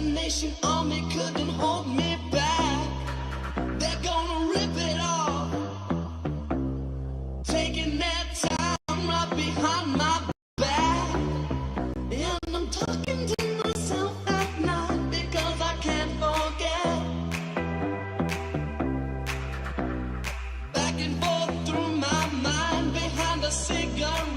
Nation army couldn't hold me back. They're gonna rip it off, taking their time right behind my back. And I'm talking to myself at night because I can't forget. Back and forth through my mind behind a cigarette.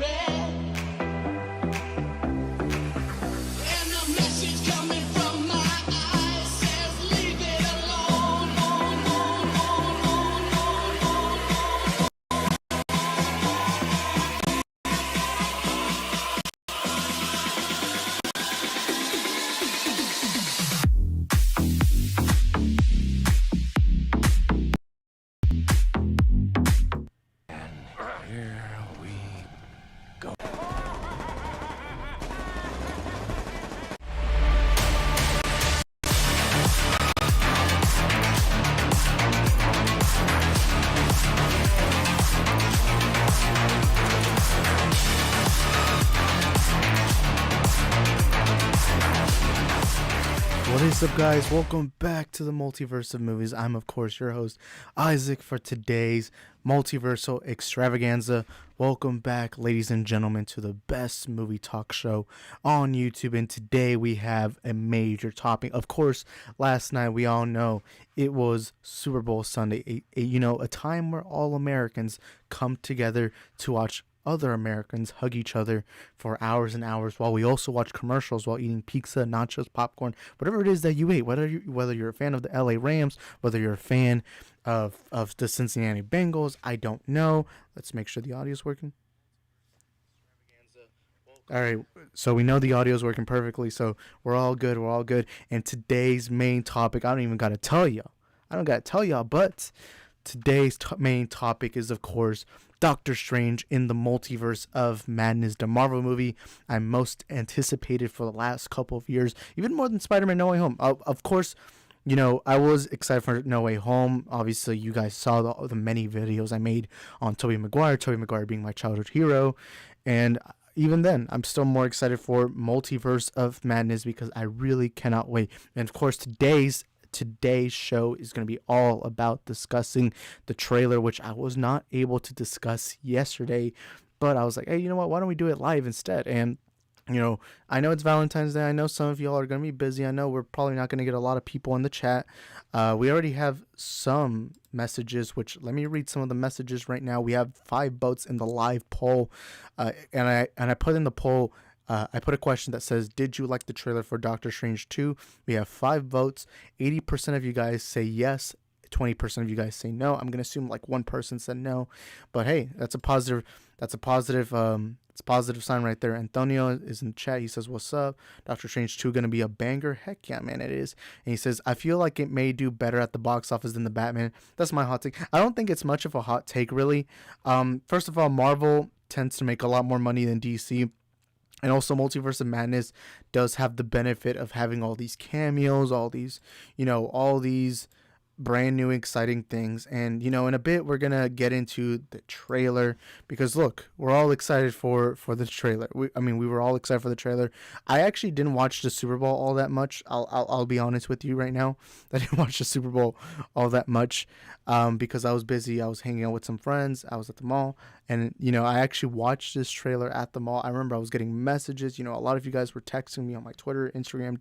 What is up, guys? Welcome back to the Multiverse of Movies. I'm, of course, your host, Isaac, for today's Multiversal Extravaganza. Welcome back, ladies and gentlemen, to the best movie talk show on YouTube. And today we have a major topic. Of course, last night, we all know it was Super Bowl Sunday. A time where all Americans come together to watch other Americans hug each other for hours and hours while we also watch commercials while eating pizza, nachos, popcorn, whatever it is that you ate, whether you're a fan of the LA Rams, whether you're a fan of the Cincinnati Bengals, I don't know. Let's make sure the audio's working. All right, so we know the audio is working perfectly, so we're all good. And today's main topic, I don't even got to tell y'all, but today's main topic is, of course, Doctor Strange in the Multiverse of Madness, the Marvel movie I'm most anticipated for the last couple of years, even more than Spider-Man No Way Home. Of course, I was excited for No Way Home. Obviously, you guys saw the many videos I made on Tobey Maguire being my childhood hero. And even then, I'm still more excited for Multiverse of Madness because I really cannot wait. And of course, today's show is going to be all about discussing the trailer, which I was not able to discuss yesterday, but I was like, hey, you know what, why don't we do it live instead? And I know it's Valentine's Day. I know some of y'all are going to be busy. I know we're probably not going to get a lot of people in the chat. We already have some messages, which let me read some of the messages right now. We have 5 votes in the live poll, and I put in the poll, I put a question that says, did you like the trailer for Doctor Strange 2? We have 5 votes. 80% of you guys say yes. 20% of you guys say no. I'm going to assume like one person said no. But hey, that's a positive sign right there. Antonio is in the chat. He says, what's up? Doctor Strange 2 going to be a banger? Heck yeah, man, it is. And he says, I feel like it may do better at the box office than the Batman. That's my hot take. I don't think it's much of a hot take, really. First of all, Marvel tends to make a lot more money than DC. And also, Multiverse of Madness does have the benefit of having all these cameos, all these brand new exciting things. And in a bit we're gonna get into the trailer because look, we're all excited for the trailer. We were all excited for the trailer. I actually didn't watch the Super Bowl all that much. I'll be honest with you right now. I didn't watch the Super Bowl all that much because I was busy. I was hanging out with some friends. I was at the mall, and I actually watched this trailer at the mall. I remember I was getting messages. A lot of you guys were texting me on my Twitter, Instagram,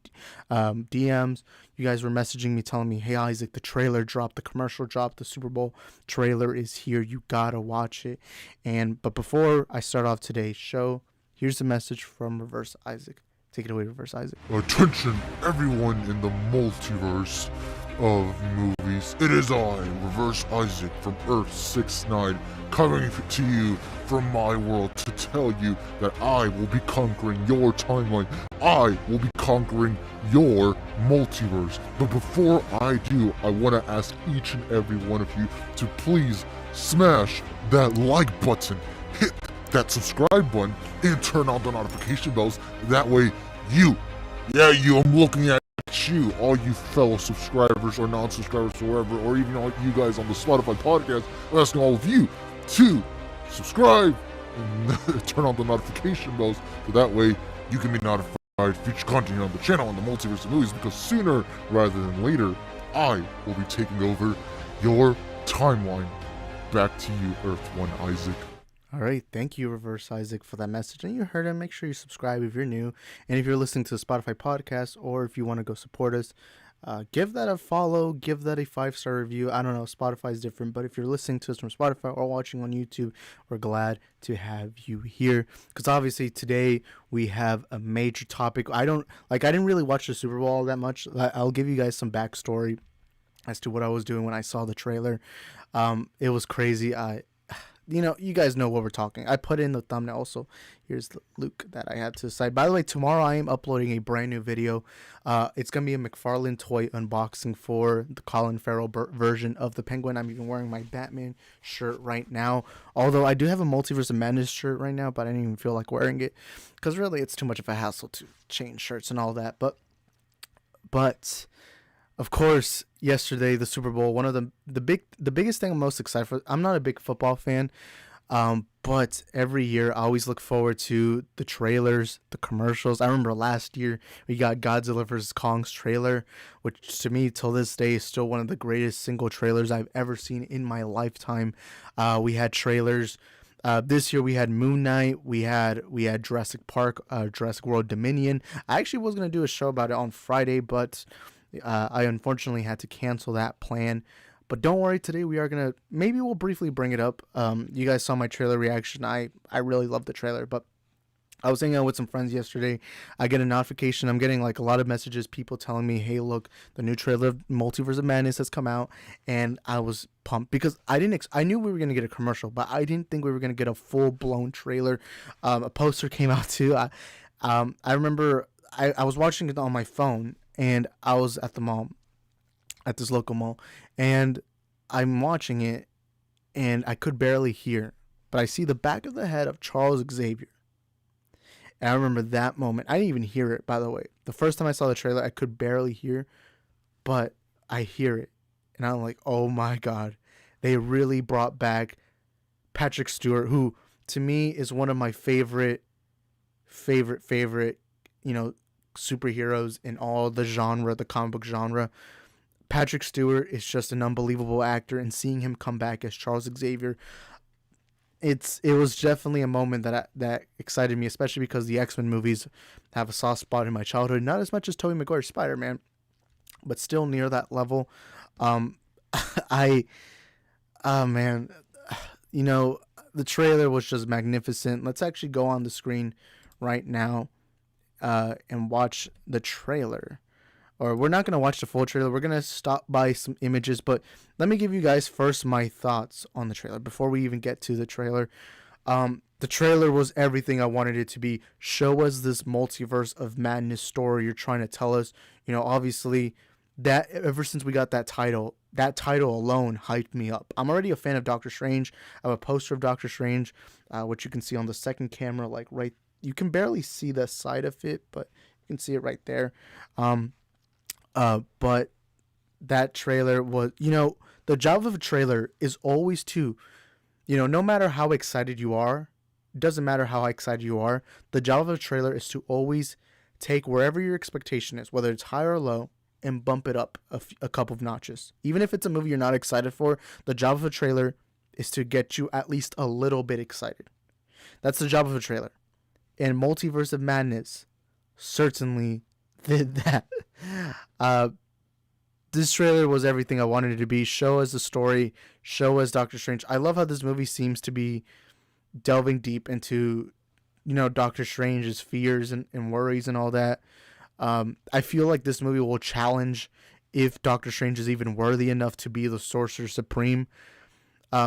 DMs. You guys were messaging me telling me, hey Isaac, the trailer dropped, the commercial dropped, the Super Bowl trailer is here, you gotta watch it. But before I start off today's show, here's a message from Reverse Isaac. Take it away, Reverse Isaac. Attention everyone in the multiverse of movies. It is I, Reverse Isaac from Earth 69, coming to you from my world to tell you that I will be conquering your timeline. I will be conquering your multiverse. But before I do, I want to ask each and every one of you to please smash that like button, hit that subscribe button, and turn on the notification bells. That way I'm looking at you, all you fellow subscribers or non-subscribers or wherever, or even all you guys on the Spotify podcast. I'm asking all of you to subscribe and turn on the notification bells, so that way you can be notified future content on the channel on the Multiverse of Movies, because sooner rather than later, I will be taking over your timeline. Back to you, Earth One Isaac. All right, thank you, Reverse Isaac, for that message. And you heard it. Make sure you subscribe if you're new, and if you're listening to the Spotify podcast, or if you want to go support us, give that a follow, give that a 5-star review. I don't know, Spotify is different, but if you're listening to us from Spotify or watching on YouTube, we're glad to have you here, because obviously today we have a major topic. I didn't really watch the Super Bowl all that much. I'll give you guys some backstory as to what I was doing when I saw the trailer. It was crazy. You guys know what we're talking. I put in the thumbnail also. Here's the Luke that I had to decide. By the way, tomorrow I am uploading a brand new video. It's going to be a McFarlane toy unboxing for the Colin Farrell version of the Penguin. I'm even wearing my Batman shirt right now. Although I do have a Multiverse of Madness shirt right now, but I didn't even feel like wearing it, because really it's too much of a hassle to change shirts and all that. But of course, yesterday, the Super Bowl, one of the biggest thing I'm most excited for. I'm not a big football fan, but every year I always look forward to the trailers, the commercials. I remember last year we got Godzilla vs. Kong's trailer, which to me till this day is still one of the greatest single trailers I've ever seen in my lifetime. We had trailers. This year we had Moon Knight, we had Jurassic Park, Jurassic World Dominion. I actually was gonna do a show about it on Friday, but I unfortunately had to cancel that plan. But don't worry, today we'll briefly bring it up. You guys saw my trailer reaction. I really loved the trailer, but I was hanging out with some friends yesterday. I get a notification. I'm getting like a lot of messages, people telling me, hey, look, the new trailer of Multiverse of Madness has come out. And I was pumped because I knew we were going to get a commercial, but I didn't think we were going to get a full blown trailer. A poster came out too. I remember I was watching it on my phone, and I was at the mall, at this local mall, and I'm watching it, and I could barely hear, but I see the back of the head of Charles Xavier. And I remember that moment. I didn't even hear it, by the way. The first time I saw the trailer, I could barely hear, but I hear it, and I'm like, oh my God. They really brought back Patrick Stewart, who to me is one of my favorite, superheroes in all the genre, the comic book genre. Patrick Stewart is just an unbelievable actor, and seeing him come back as Charles Xavier, it was definitely a moment that excited me, especially because the X-Men movies have a soft spot in my childhood. Not as much as Tobey Maguire's Spider-Man, but still near that level. The trailer was just magnificent. Let's actually go on the screen right now and watch the trailer. Or we're not going to watch the full trailer. We're going to stop by some images, but let me give you guys first my thoughts on the trailer before we even get to the trailer. The trailer was everything I wanted it to be. Show us this Multiverse of Madness story you're trying to tell us. Obviously, that ever since we got that title alone hyped me up. I'm already a fan of Doctor Strange. I have a poster of Doctor Strange, which you can see on the second camera, like right. You can barely see the side of it, but you can see it right there. But that trailer was, the job of a trailer is always to, no matter how excited you are, it doesn't matter how excited you are, the job of a trailer is to always take wherever your expectation is, whether it's high or low, and bump it up a couple of notches. Even if it's a movie you're not excited for, the job of a trailer is to get you at least a little bit excited. That's the job of a trailer. And Multiverse of Madness certainly did that. This trailer was everything I wanted it to be. Show us the story. Show us Doctor Strange. I love how this movie seems to be delving deep into, Doctor Strange's fears and worries and all that. I feel like this movie will challenge if Doctor Strange is even worthy enough to be the Sorcerer Supreme.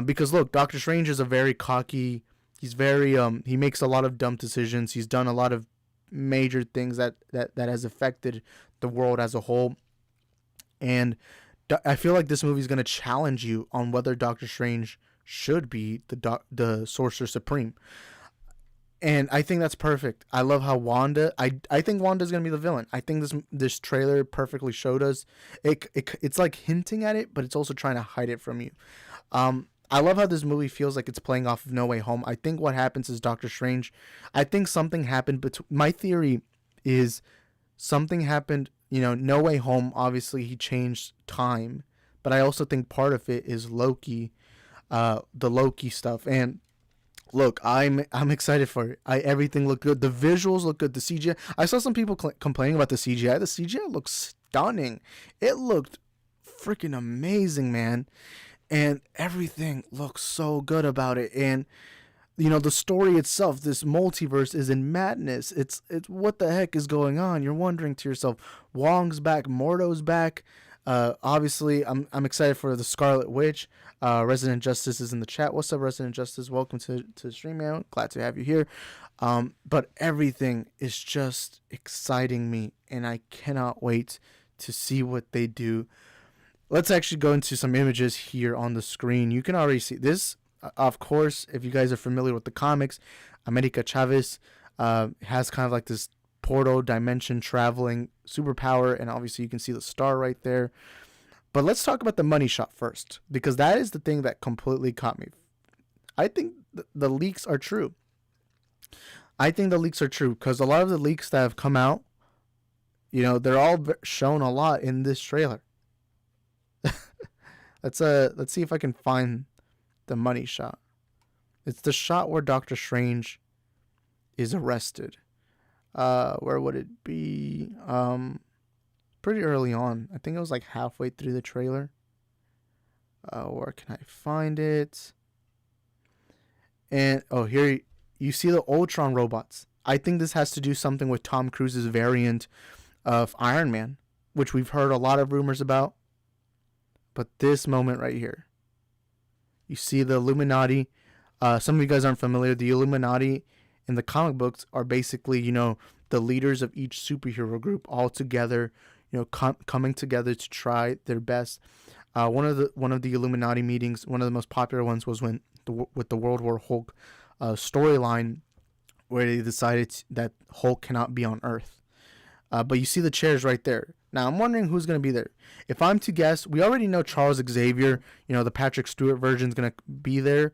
Because look, Doctor Strange is a very cocky. He's very he makes a lot of dumb decisions. He's done a lot of major things that has affected the world as a whole. And I feel like this movie is going to challenge you on whether Doctor Strange should be the Sorcerer Supreme. And I think that's perfect. I love how I think Wanda's going to be the villain. I think this trailer perfectly showed us. It's like hinting at it, but it's also trying to hide it from you. I love how this movie feels like it's playing off of No Way Home. I think what happens is Doctor Strange, I think something happened my theory is something happened. No Way Home, obviously he changed time, but I also think part of it is Loki, the Loki stuff. And look, I'm excited for it. Everything looked good. The visuals look good. The CGI. I saw some people complaining about the CGI. The CGI looks stunning. It looked freaking amazing, man. And everything looks so good about it. And the story itself, this multiverse is in madness. It's what the heck is going on? You're wondering to yourself, Wong's back, Mordo's back. Obviously, I'm excited for the Scarlet Witch. Resident Justice is in the chat. What's up, Resident Justice? Welcome to the stream, man. Glad to have you here. But everything is just exciting me, and I cannot wait to see what they do. Let's actually go into some images here on the screen. You can already see this. Of course, if you guys are familiar with the comics, America Chavez has kind of like this portal dimension traveling superpower, and obviously you can see the star right there. But let's talk about the money shot first, because that is the thing that completely caught me. I think the leaks are true. Because a lot of the leaks that have come out, they're all shown a lot in this trailer. Let's see if I can find the money shot. It's the shot where Doctor Strange is arrested. Where would it be? Pretty early on. I think it was like halfway through the trailer. Where can I find it? And here you see the Ultron robots. I think this has to do something with Tom Cruise's variant of Iron Man, which we've heard a lot of rumors about. But this moment right here, you see the Illuminati. Some of you guys aren't familiar. The Illuminati in the comic books are basically, the leaders of each superhero group all together, coming together to try their best. One of the Illuminati meetings, one of the most popular ones, was with the World War Hulk storyline, where they decided that Hulk cannot be on Earth. But you see the chairs right there. Now I'm wondering who's going to be there. If I'm to guess, we already know Charles Xavier, the Patrick Stewart version, is going to be there.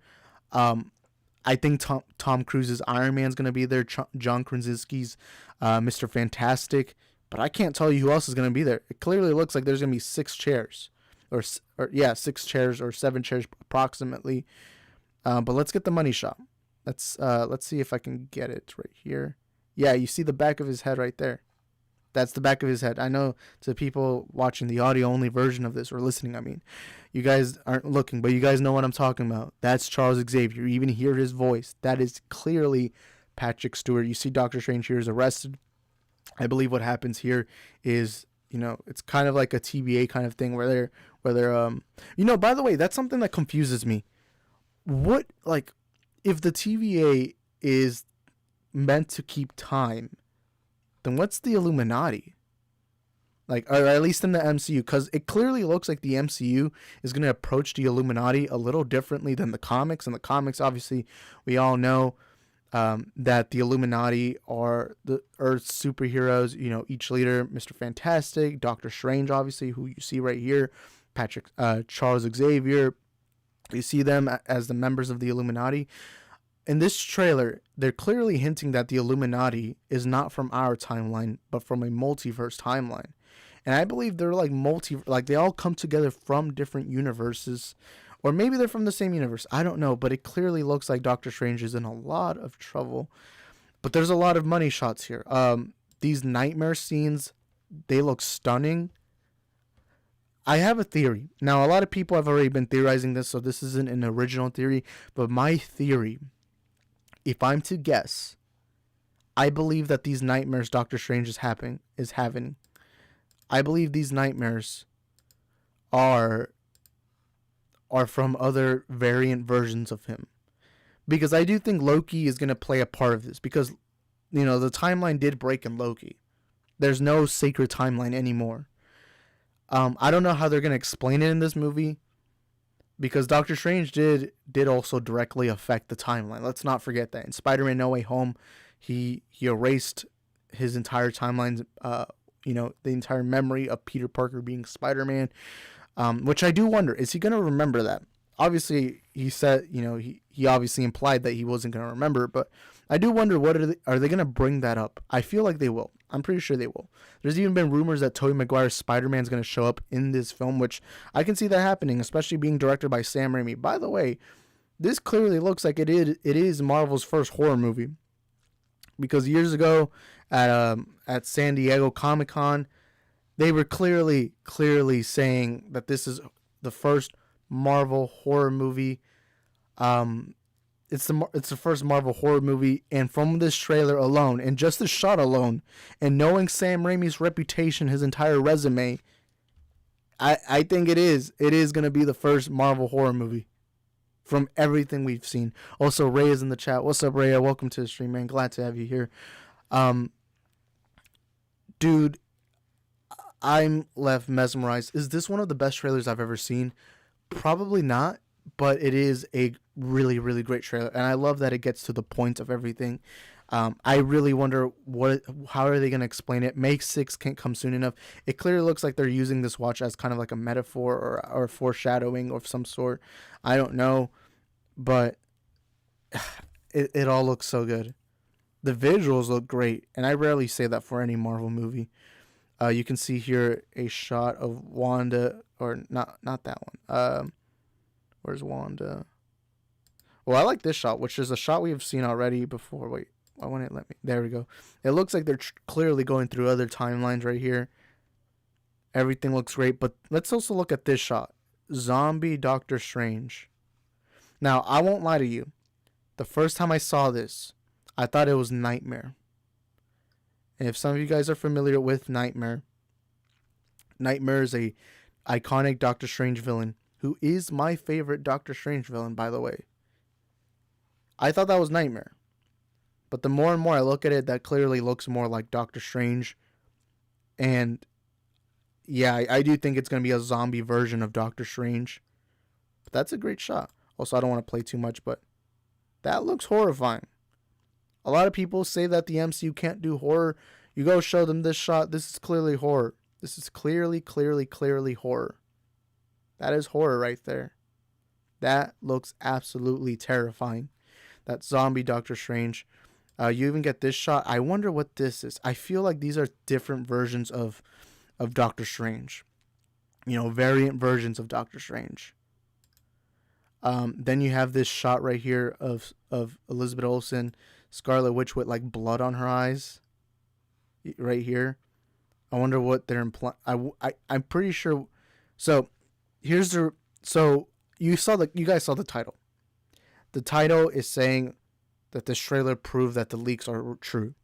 I think Tom Cruise's Iron Man's going to be there. John Krasinski's Mr. Fantastic. But I can't tell you who else is going to be there. It clearly looks like there's going to be 6 chairs. 6 chairs or 7 chairs approximately. But let's get the money shot. Let's see if I can get it right here. Yeah, you see the back of his head right there. That's the back of his head. I know to people watching the audio-only version of this, or listening, you guys aren't looking, but you guys know what I'm talking about. That's Charles Xavier. You even hear his voice. That is clearly Patrick Stewart. You see Doctor Strange here is arrested. I believe what happens here is, it's kind of like a TBA kind of thing where they're by the way, that's something that confuses me. What, if the TVA is meant to keep time, then what's the Illuminati? Or at least in the MCU, because it clearly looks like the MCU is going to approach the Illuminati a little differently than the comics. In the comics, obviously, we all know that the Illuminati are the Earth's superheroes. Each leader, Mr. Fantastic, Doctor Strange, obviously, who you see right here, Charles Xavier. You see them as the members of the Illuminati. In this trailer, they're clearly hinting that the Illuminati is not from our timeline, but from a multiverse timeline. And I believe they're they all come together from different universes, or maybe they're from the same universe. I don't know, but it clearly looks like Doctor Strange is in a lot of trouble. But there's a lot of money shots here. These nightmare scenes, they look stunning. I have a theory. Now, a lot of people have already been theorizing this, so this isn't an original theory, but my theory, if I'm to guess, I believe that these nightmares Doctor Strange is having, I believe these nightmares are from other variant versions of him. Because I do think Loki is going to play a part of this. Because, the timeline did break in Loki. There's no sacred timeline anymore. I don't know how they're going to explain it in this movie. Because Doctor Strange did also directly affect the timeline. Let's not forget that. In Spider-Man No Way Home, he erased his entire timeline, the entire memory of Peter Parker being Spider-Man. Which I do wonder, is he going to remember that? Obviously, he said, he obviously implied that he wasn't going to remember, but I do wonder are they gonna bring that up? I feel like they will. I'm pretty sure they will. There's even been rumors that Tobey Maguire's Spider-Man is gonna show up in this film, which I can see that happening, especially being directed by Sam Raimi. By the way, this clearly looks like it is Marvel's first horror movie, because years ago at San Diego Comic-Con, they were clearly saying that this is the first Marvel horror movie. It's the first Marvel horror movie, and from this trailer alone, and just the shot alone, and knowing Sam Raimi's reputation, his entire resume, I think it is gonna be the first Marvel horror movie from everything we've seen. Also, Ray is in the chat. What's up, Ray? Welcome to the stream, man. Glad to have you here. Dude, I'm left mesmerized. Is this one of the best trailers I've ever seen? Probably not, but it is a really, really great trailer, and I love that it gets to the point of everything. I really wonder how are they going to explain it. May 6th can't come soon enough. It clearly looks like they're using this watch as kind of like a metaphor or foreshadowing of some sort. I don't know, but it all looks so good. The visuals look great, and I rarely say that for any Marvel movie. You can see here a shot of Wanda, or not that one. Where's Wanda? Well, I like this shot, which is a shot we have seen already before. Wait, why won't it let me? There we go. It looks like they're clearly going through other timelines right here. Everything looks great, but let's also look at this shot. Zombie Doctor Strange. Now, I won't lie to you. The first time I saw this, I thought it was Nightmare. And if some of you guys are familiar with Nightmare, Nightmare is a iconic Doctor Strange villain, who is my favorite Doctor Strange villain, by the way. I thought that was Nightmare. But the more and more I look at it, that clearly looks more like Doctor Strange. And yeah, I do think it's going to be a zombie version of Doctor Strange. But that's a great shot. Also, I don't want to play too much, but that looks horrifying. A lot of people say that the MCU can't do horror. You go show them this shot. This is clearly horror. This is clearly horror. That is horror right there. That looks absolutely terrifying. That zombie Doctor Strange. You even get this shot. I wonder what this is. I feel like these are different versions of Doctor Strange. You know, variant versions of Doctor Strange. Then you have this shot right here of Elizabeth Olsen, Scarlet Witch, with like blood on her eyes. Right here. I wonder what they're implying. I'm pretty sure. So you guys saw the title. The title is saying that this trailer proved that the leaks are true.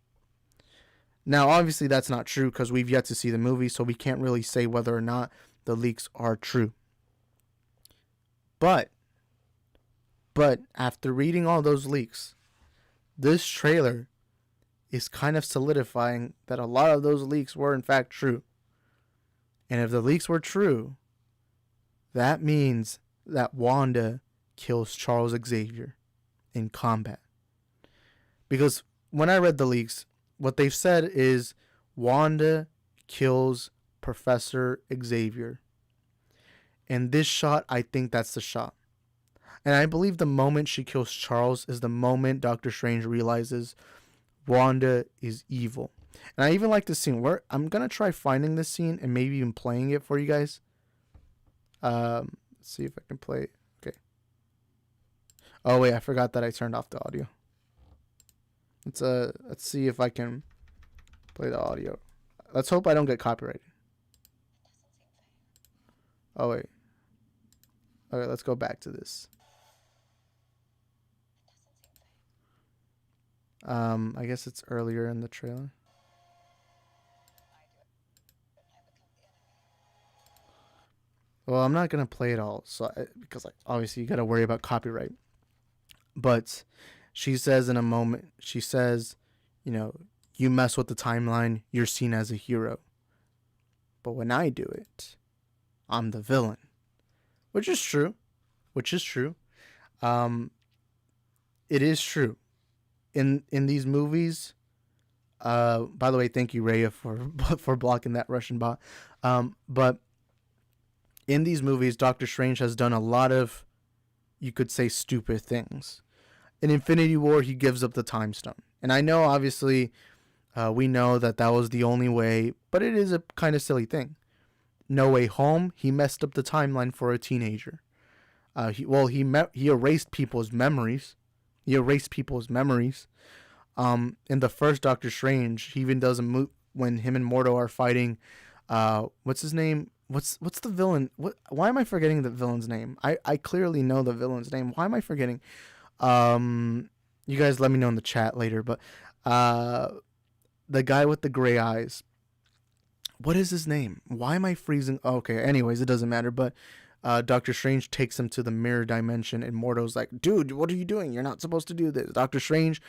Now, obviously, that's not true because we've yet to see the movie, so we can't really say whether or not the leaks are true. But after reading all those leaks, this trailer is kind of solidifying that a lot of those leaks were in fact true. And if the leaks were true, that means that Wanda kills Charles Xavier in combat. Because when I read the leaks, what they've said is Wanda kills Professor Xavier. And this shot, I think that's the shot. And I believe the moment she kills Charles is the moment Doctor Strange realizes Wanda is evil. And I even like this scene where I'm going to try finding this scene and maybe even playing it for you guys. Let's see if I can play it. Okay. Oh, wait, I forgot that I turned off the audio. Let's see if I can play the audio. Let's hope I don't get copyrighted. Oh, wait. Okay, let's go back to this. I guess it's earlier in the trailer. Well, I'm not gonna play it all, because obviously you gotta worry about copyright. But she says in a moment, she says, you know, you mess with the timeline, you're seen as a hero. But when I do it, I'm the villain, which is true. It is true. In these movies, by the way, thank you, Raya, for blocking that Russian bot. But in these movies, Doctor Strange has done a lot of, you could say, stupid things. In Infinity War, he gives up the Time Stone. And I know, obviously, we know that that was the only way, but it is a kind of silly thing. No Way Home, he messed up the timeline for a teenager. He erased people's memories. In the first Doctor Strange, he even does a move when him and Mordo are fighting. What's his name? What's the villain? Why am I forgetting the villain's name? I clearly know the villain's name. Why am I forgetting? You guys let me know in the chat later. But the guy with the gray eyes. What is his name? Why am I freezing? Okay, anyways, it doesn't matter. But Doctor Strange takes him to the mirror dimension, and Mordo's like, dude, what are you doing? You're not supposed to do this. Doctor Strange,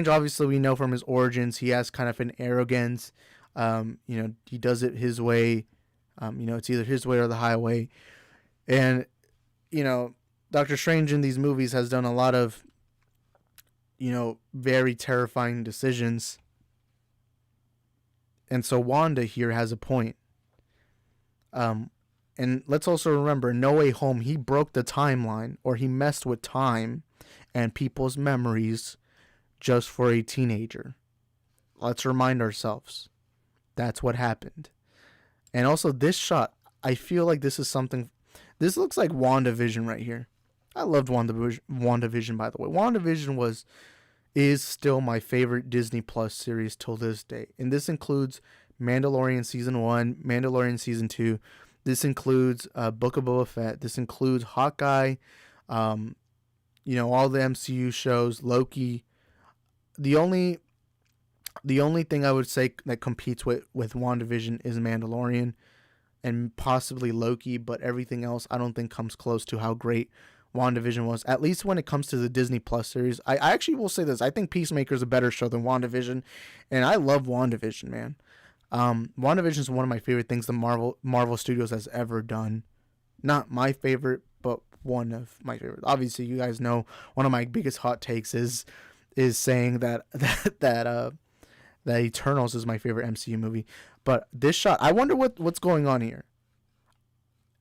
obviously, we know from his origins, he has kind of an arrogance. He does it his way. It's either his way or the highway. And, Doctor Strange in these movies has done a lot of, very terrifying decisions. And so Wanda here has a point. And let's also remember, No Way Home, he broke the timeline, or he messed with time and people's memories just for a teenager. Let's remind ourselves. That's what happened. And also this shot, I feel like this is something, this looks like WandaVision right here. I loved WandaVision, by the way. WandaVision is still my favorite Disney Plus series till this day. And this includes Mandalorian Season 1, Mandalorian Season 2. This includes Book of Boba Fett. This includes Hawkeye, all the MCU shows, Loki. The only thing I would say that competes with WandaVision is Mandalorian and possibly Loki, but everything else I don't think comes close to how great WandaVision was, at least when it comes to the Disney Plus series. I actually will say this. I think Peacemaker is a better show than WandaVision, and I love WandaVision, man. WandaVision is one of my favorite things the Marvel Studios has ever done. Not my favorite, but one of my favorites. Obviously, you guys know one of my biggest hot takes is saying that Eternals is my favorite MCU movie. But this shot, I wonder what's going on here.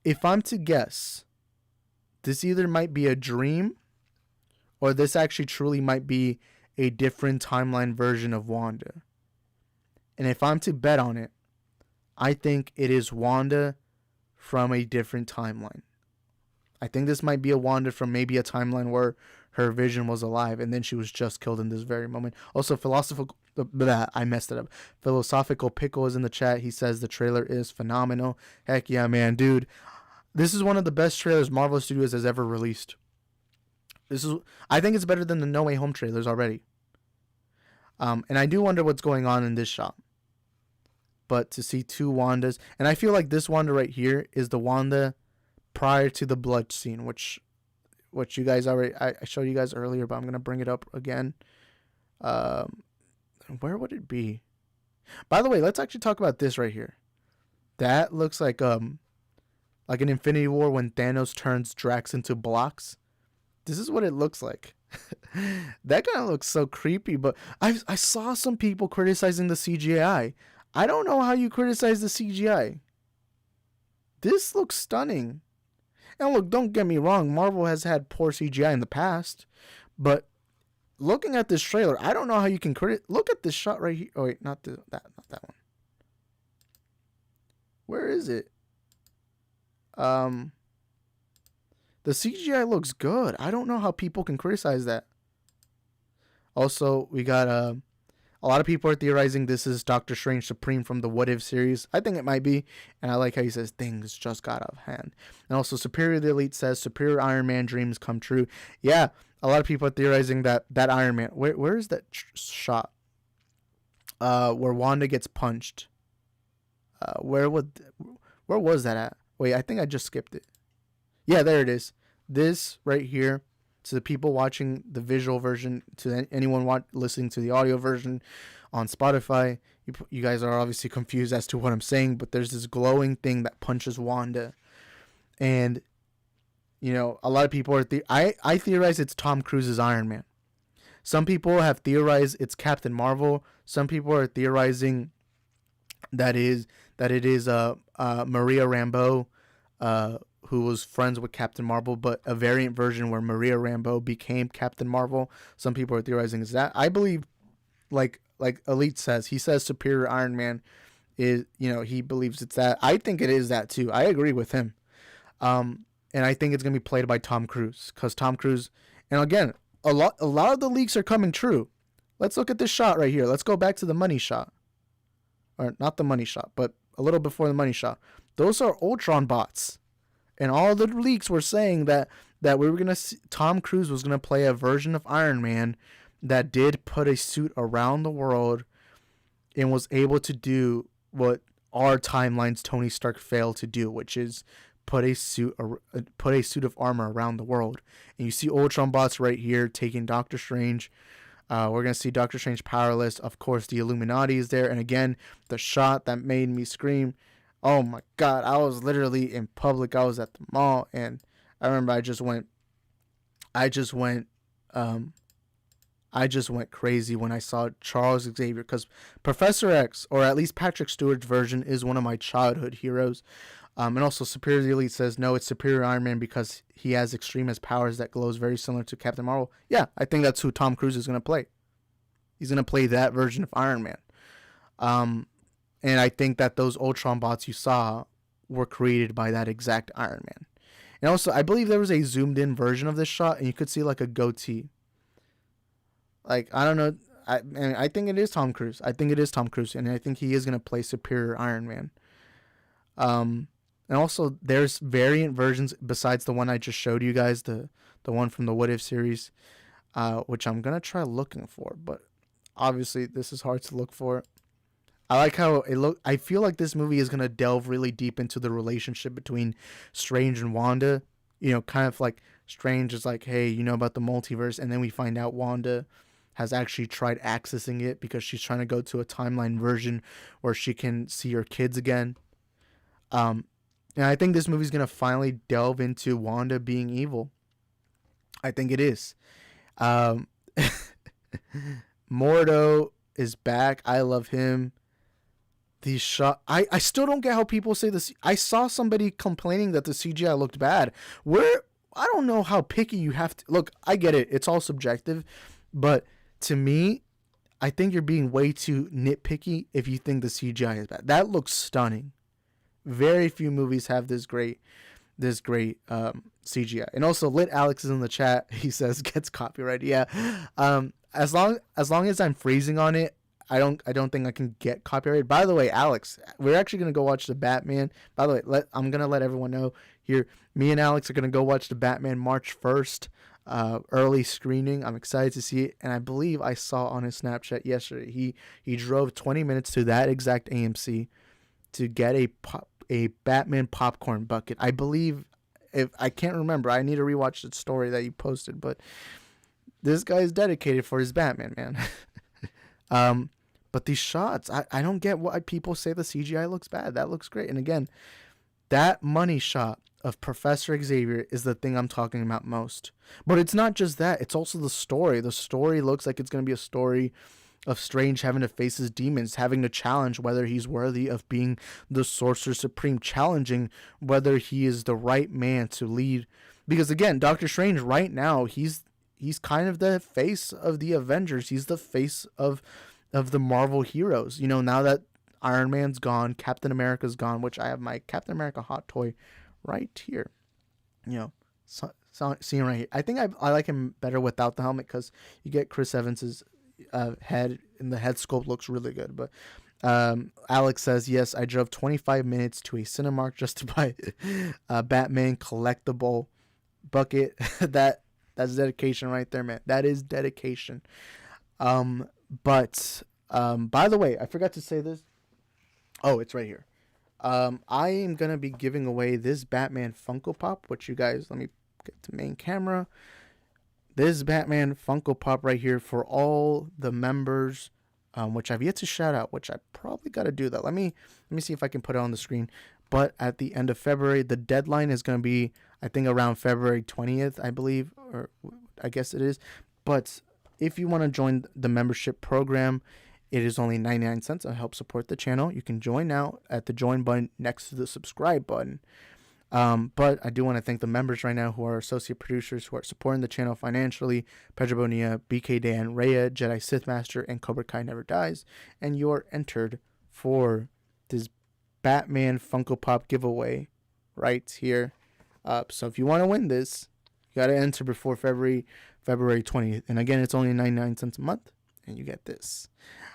If I'm to guess, this either might be a dream, or this actually truly might be a different timeline version of Wanda. And if I'm to bet on it, I think it is Wanda from a different timeline. I think this might be a Wanda from maybe a timeline where her vision was alive and then she was just killed in this very moment. Also, I messed it up. Philosophical Pickle is in the chat. He says the trailer is phenomenal. Heck yeah, man, dude. This is one of the best trailers Marvel Studios has ever released. I think it's better than the No Way Home trailers already. And I do wonder what's going on in this shot. But to see two Wandas, and I feel like this Wanda right here is the Wanda prior to the blood scene, which you guys already, I showed you guys earlier, but I'm gonna bring it up again. Where would it be? By the way, let's actually talk about this right here. That looks like an Infinity War when Thanos turns Drax into blocks. This is what it looks like. That kind of looks so creepy, but I saw some people criticizing the CGI. I don't know how you criticize the CGI. This looks stunning. And look, don't get me wrong, Marvel has had poor CGI in the past, but looking at this trailer, I don't know how you can look at this shot right here. Oh wait, not that one. Where is it? The CGI looks good. I don't know how people can criticize that. Also, we got a lot of people are theorizing this is Doctor Strange Supreme from the What If series. I think it might be, and I like how he says things just got out of hand. And also, Superior the Elite says Superior Iron Man dreams come true. Yeah, a lot of people are theorizing that Iron Man. Where is that shot? Where Wanda gets punched. Where was that at? Wait, I think I just skipped it. Yeah, there it is. This right here, to the people watching the visual version, to anyone listening to the audio version on Spotify, you guys are obviously confused as to what I'm saying, but there's this glowing thing that punches Wanda. And, a lot of people are... I theorize it's Tom Cruise's Iron Man. Some people have theorized it's Captain Marvel. Some people are theorizing that it is Maria Rambeau, who was friends with Captain Marvel, but a variant version where Maria Rambeau became Captain Marvel. Some people are theorizing is that. I believe, like Elite says, he says Superior Iron Man is, he believes it's that. I think it is that too. I agree with him. And I think it's gonna be played by Tom Cruise, because Tom Cruise, and again, a lot of the leaks are coming true. Let's look at this shot right here. Let's go back to the money shot, or not the money shot, but a little before the money shot. Those are Ultron bots, and all the leaks were saying that we were gonna see, Tom Cruise was gonna play a version of Iron Man that did put a suit around the world and was able to do what our timeline's Tony Stark failed to do, which is put a suit of armor around the world. And you see Ultron bots right here taking Doctor Strange. We're gonna see Doctor Strange powerless. Of course, the Illuminati is there, and again, the shot that made me scream. Oh my God! I was literally in public. I was at the mall, and I remember I just went crazy when I saw Charles Xavier, because Professor X, or at least Patrick Stewart's version, is one of my childhood heroes. And also Superior Elite says, no, it's Superior Iron Man because he has extremist powers that glows very similar to Captain Marvel. Yeah, I think that's who Tom Cruise is going to play. He's going to play that version of Iron Man. And I think that those Ultron bots you saw were created by that exact Iron Man. And also, I believe there was a zoomed in version of this shot, and you could see like a goatee. Like, I don't know. I think it is Tom Cruise. I think it is Tom Cruise, and I think he is going to play Superior Iron Man. And also, there's variant versions besides the one I just showed you guys, the one from the What If series, which I'm going to try looking for. But obviously, this is hard to look for. I like how it look. I feel like this movie is going to delve really deep into the relationship between Strange and Wanda. Kind of like Strange is like, hey, you know about the multiverse? And then we find out Wanda has actually tried accessing it because she's trying to go to a timeline version where she can see her kids again. And I think this movie's going to finally delve into Wanda being evil. I think it is. Mordo is back. I love him. The shot. I still don't get how people say this. I saw somebody complaining that the CGI looked bad. I don't know how picky you have to. Look, I get it. It's all subjective. But to me, I think you're being way too nitpicky if you think the CGI is bad. That looks stunning. Very few movies have this great CGI. And also, Lit Alex is in the chat. He says gets copyright. Yeah. As long as I'm freezing on it, I don't think I can get copyrighted. By the way, Alex, we're actually gonna go watch the Batman. By the way, I'm gonna let everyone know here. Me and Alex are gonna go watch the Batman March 1st. Early screening. I'm excited to see it, and I believe I saw on his Snapchat yesterday he drove 20 minutes to that exact AMC to get a Batman popcorn bucket. I believe, if I can't remember, I need to rewatch the story that you posted, but this guy is dedicated for his Batman, man. But these shots, I don't get why people say the CGI looks bad. That looks great. And again, that money shot of Professor Xavier is the thing I'm talking about most. But it's not just that. It's also the story. The story looks like it's going to be a story of Strange having to face his demons, having to challenge whether he's worthy of being the Sorcerer Supreme, challenging whether he is the right man to lead. Because again, Doctor Strange right now, he's kind of the face of the Avengers. He's the face of the Marvel heroes. Now that Iron Man's gone, Captain America's gone, which I have my Captain America hot toy right here. Seeing right here. I think I like him better without the helmet because you get Chris Evans's head, and the head sculpt looks really good. But Alex says, yes, I drove 25 minutes to a Cinemark just to buy a Batman collectible bucket. That's dedication right there, man. That is dedication. But by the way, I forgot to say this. Oh, it's right here. I am going to be giving away this Batman Funko Pop, which you guys, let me get to main camera. This Batman Funko Pop right here for all the members, which I've yet to shout out, which I probably got to do that. Let me see if I can put it on the screen. But at the end of February, the deadline is going to be, I think, around February 20th, I believe, or I guess it is. But if you want to join the membership program, it is only 99 cents to help support the channel. You can join now at the join button next to the subscribe button. But I do want to thank the members right now who are associate producers who are supporting the channel financially. Pedro Bonilla, BK Dan, Rhea, Jedi Sith Master, and Cobra Kai Never Dies. And you're entered for this Batman Funko Pop giveaway right here. So if you want to win this, you got to enter before February 20th. And again, it's only 99 cents a month, and you get this.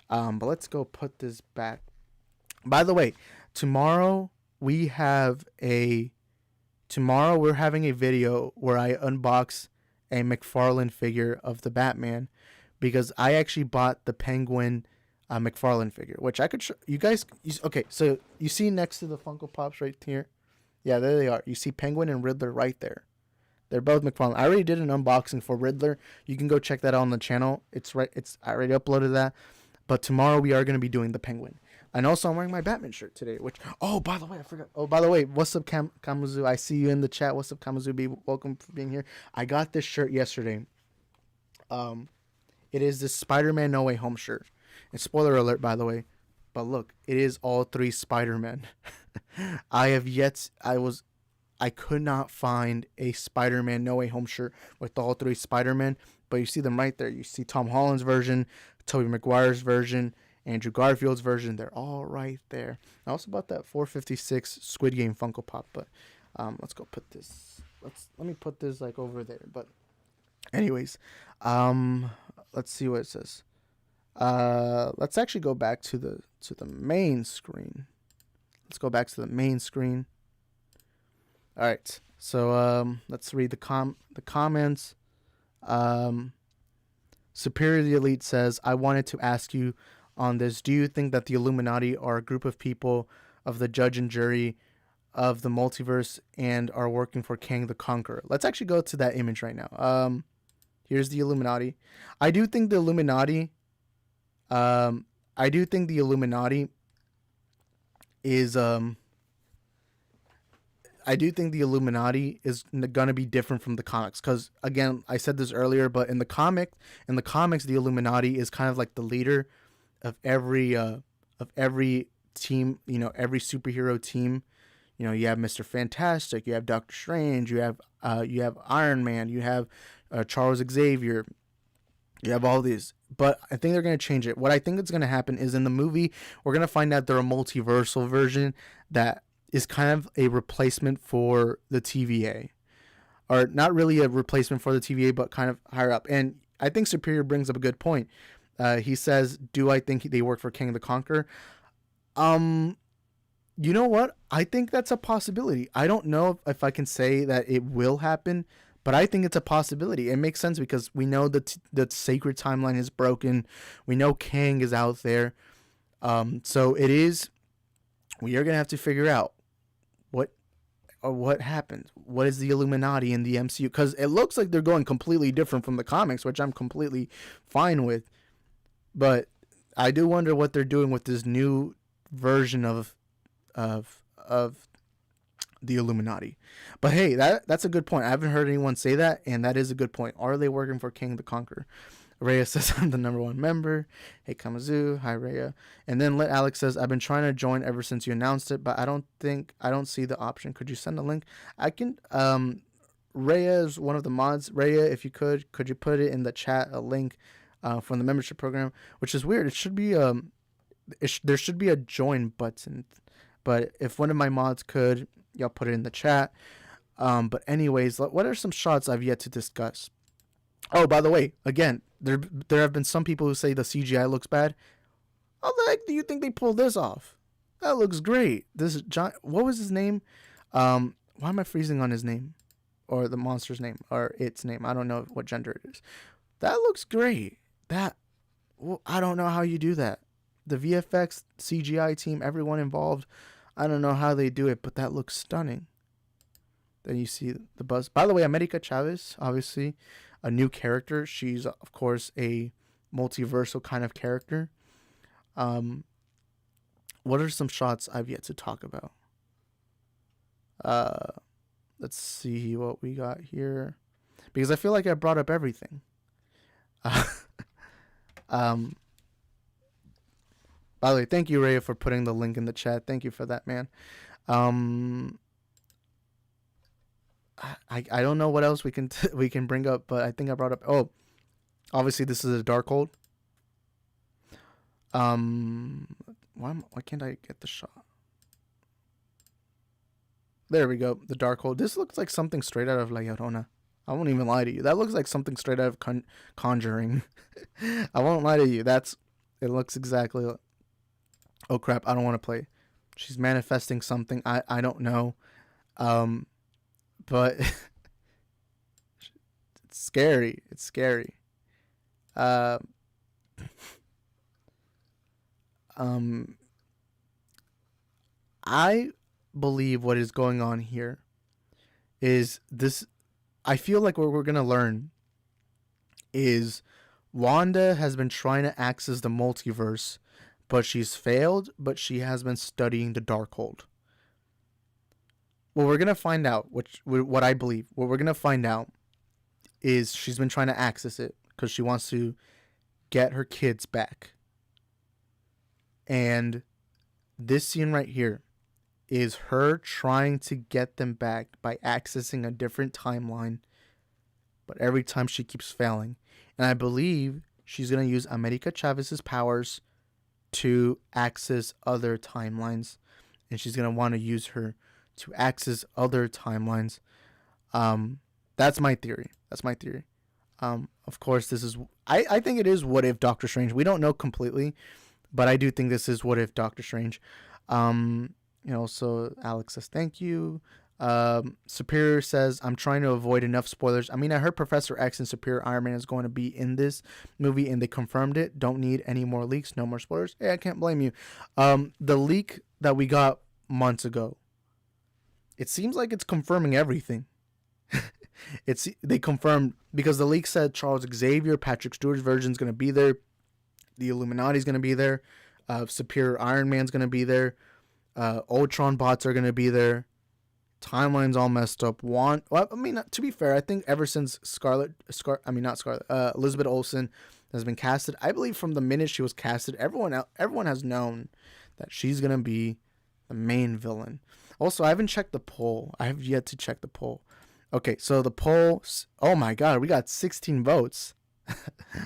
But let's go put this back. By the way, tomorrow we're having a video where I unbox a McFarlane figure of the Batman, because I actually bought the Penguin McFarlane figure, which I could show you guys. Okay, so you see next to the Funko Pops right here? Yeah, there they are. You see Penguin and Riddler right there. They're both McFarlane. I already did an unboxing for Riddler. You can go check that out on the channel. I already uploaded that. But tomorrow we are going to be doing the Penguin. And also I'm wearing my Batman shirt today, which, oh, by the way, I forgot. Oh, by the way, what's up, Kamuzu? I see you in the chat. What's up, Kamuzu? Welcome for being here. I got this shirt yesterday. It is this Spider-Man No Way Home shirt. And spoiler alert, by the way. But look, it is all three Spider-Men. I could not find a Spider-Man No Way Home shirt with all three Spider-Men, but you see them right there. You see Tom Holland's version, Tobey Maguire's version, Andrew Garfield's version. They're all right there. I also bought that 456 Squid Game Funko Pop, but let's go put this. Let me put this like over there. But anyways, let's see what it says. Let's actually go back to the main screen. Let's go back to the main screen. All right. So let's read the comments. Superior the Elite says, I wanted to ask you on this. Do you think that the Illuminati are a group of people of the judge and jury of the multiverse and are working for Kang the Conqueror? Let's actually go to that image right now. Here's the Illuminati. I do think the Illuminati is gonna be different from the comics, because again, I said this earlier, but in the comics, the Illuminati is kind of like the leader of every team. You know, every superhero team. You know, you have Mr. Fantastic, you have Doctor Strange, you have Iron Man, you have Charles Xavier. You have all these, but I think they're going to change it. What I think is going to happen is in the movie, we're going to find out they're a multiversal version that is kind of a replacement for the TVA. Or not really a replacement for the TVA, but kind of higher up. And I think Superior brings up a good point. He says, do I think they work for King the Conqueror? You know what? I think that's a possibility. I don't know if I can say that it will happen, but I think it's a possibility. It makes sense because we know that the sacred timeline is broken. We know Kang is out there. So it is. We are gonna have to figure out what happened. What is the Illuminati in the MCU? Because it looks like they're going completely different from the comics, which I'm completely fine with. But I do wonder what they're doing with this new version of the Illuminati. But hey, that's a good point. I haven't heard anyone say that, and that is a good point. Are they working for King the Conqueror? Rhea says, I'm the #1 member. Hey, Kamazu. Hi, Rhea. And then Alex says, I've been trying to join ever since you announced it, but I don't see the option. Could you send a link? I can. Rhea is one of the mods. Rhea, if you could you put it in the chat, a link from the membership program, which is weird. It should be there should be a join button, but if one of my mods could, y'all put it in the chat. But anyways, what are some shots I've yet to discuss? Oh, by the way, again, there have been some people who say the CGI looks bad. How the heck do you think they pulled this off? That looks great. This is John. What was his name? Why am I freezing on his name, or the monster's name, or its name? I don't know what gender it is. That looks great. I don't know how you do that. The VFX, CGI team, everyone involved. I don't know how they do it, but that looks stunning. Then you see the buzz. By the way, America Chavez, obviously a new character. She's, of course, a multiversal kind of character. What are some shots I've yet to talk about? Let's see what we got here, because I feel like I brought up everything. By the way, thank you, Ray, for putting the link in the chat. Thank you for that, man. I don't know what else we can we can bring up, but I think I brought up. Oh, obviously this is a Darkhold. Why can't I get the shot? There we go. The Darkhold. This looks like something straight out of La Llorona. I won't even lie to you. That looks like something straight out of Conjuring. I won't lie to you. It looks exactly like... Oh crap, I don't want to play. She's manifesting something. I don't know. But it's scary. It's scary. I believe what is going on here is this. I feel like what we're going to learn is Wanda has been trying to access the multiverse, but she's failed, but she has been studying the Darkhold. What we're going to find out, what I believe, what we're going to find out is she's been trying to access it because she wants to get her kids back. And this scene right here is her trying to get them back by accessing a different timeline, but every time she keeps failing. And I believe she's going to use America Chavez's powers to access other timelines, and she's going to want to use her to access other timelines. That's my theory. Of course, this is... I think it is What If Doctor Strange. We don't know completely, but I do think this is What If Doctor Strange. So Alex says, thank you. Superior says, I'm trying to avoid enough spoilers. I mean, I heard Professor X and Superior Iron Man is going to be in this movie, and they confirmed it. Don't need any more leaks. No more spoilers. Hey, I can't blame you. The leak that we got months ago, it seems like it's confirming everything. They confirmed, because the leak said Charles Xavier, Patrick Stewart's version is going to be there. The Illuminati is going to be there. Superior Iron Man's going to be there. Ultron bots are going to be there. Timeline's all messed up. To be fair, I think ever since Elizabeth Olsen has been casted, I believe from the minute she was casted, everyone has known that she's going to be the main villain. Also, I haven't checked the poll. I have yet to check the poll. Okay, so the poll, oh my god, we got 16 votes.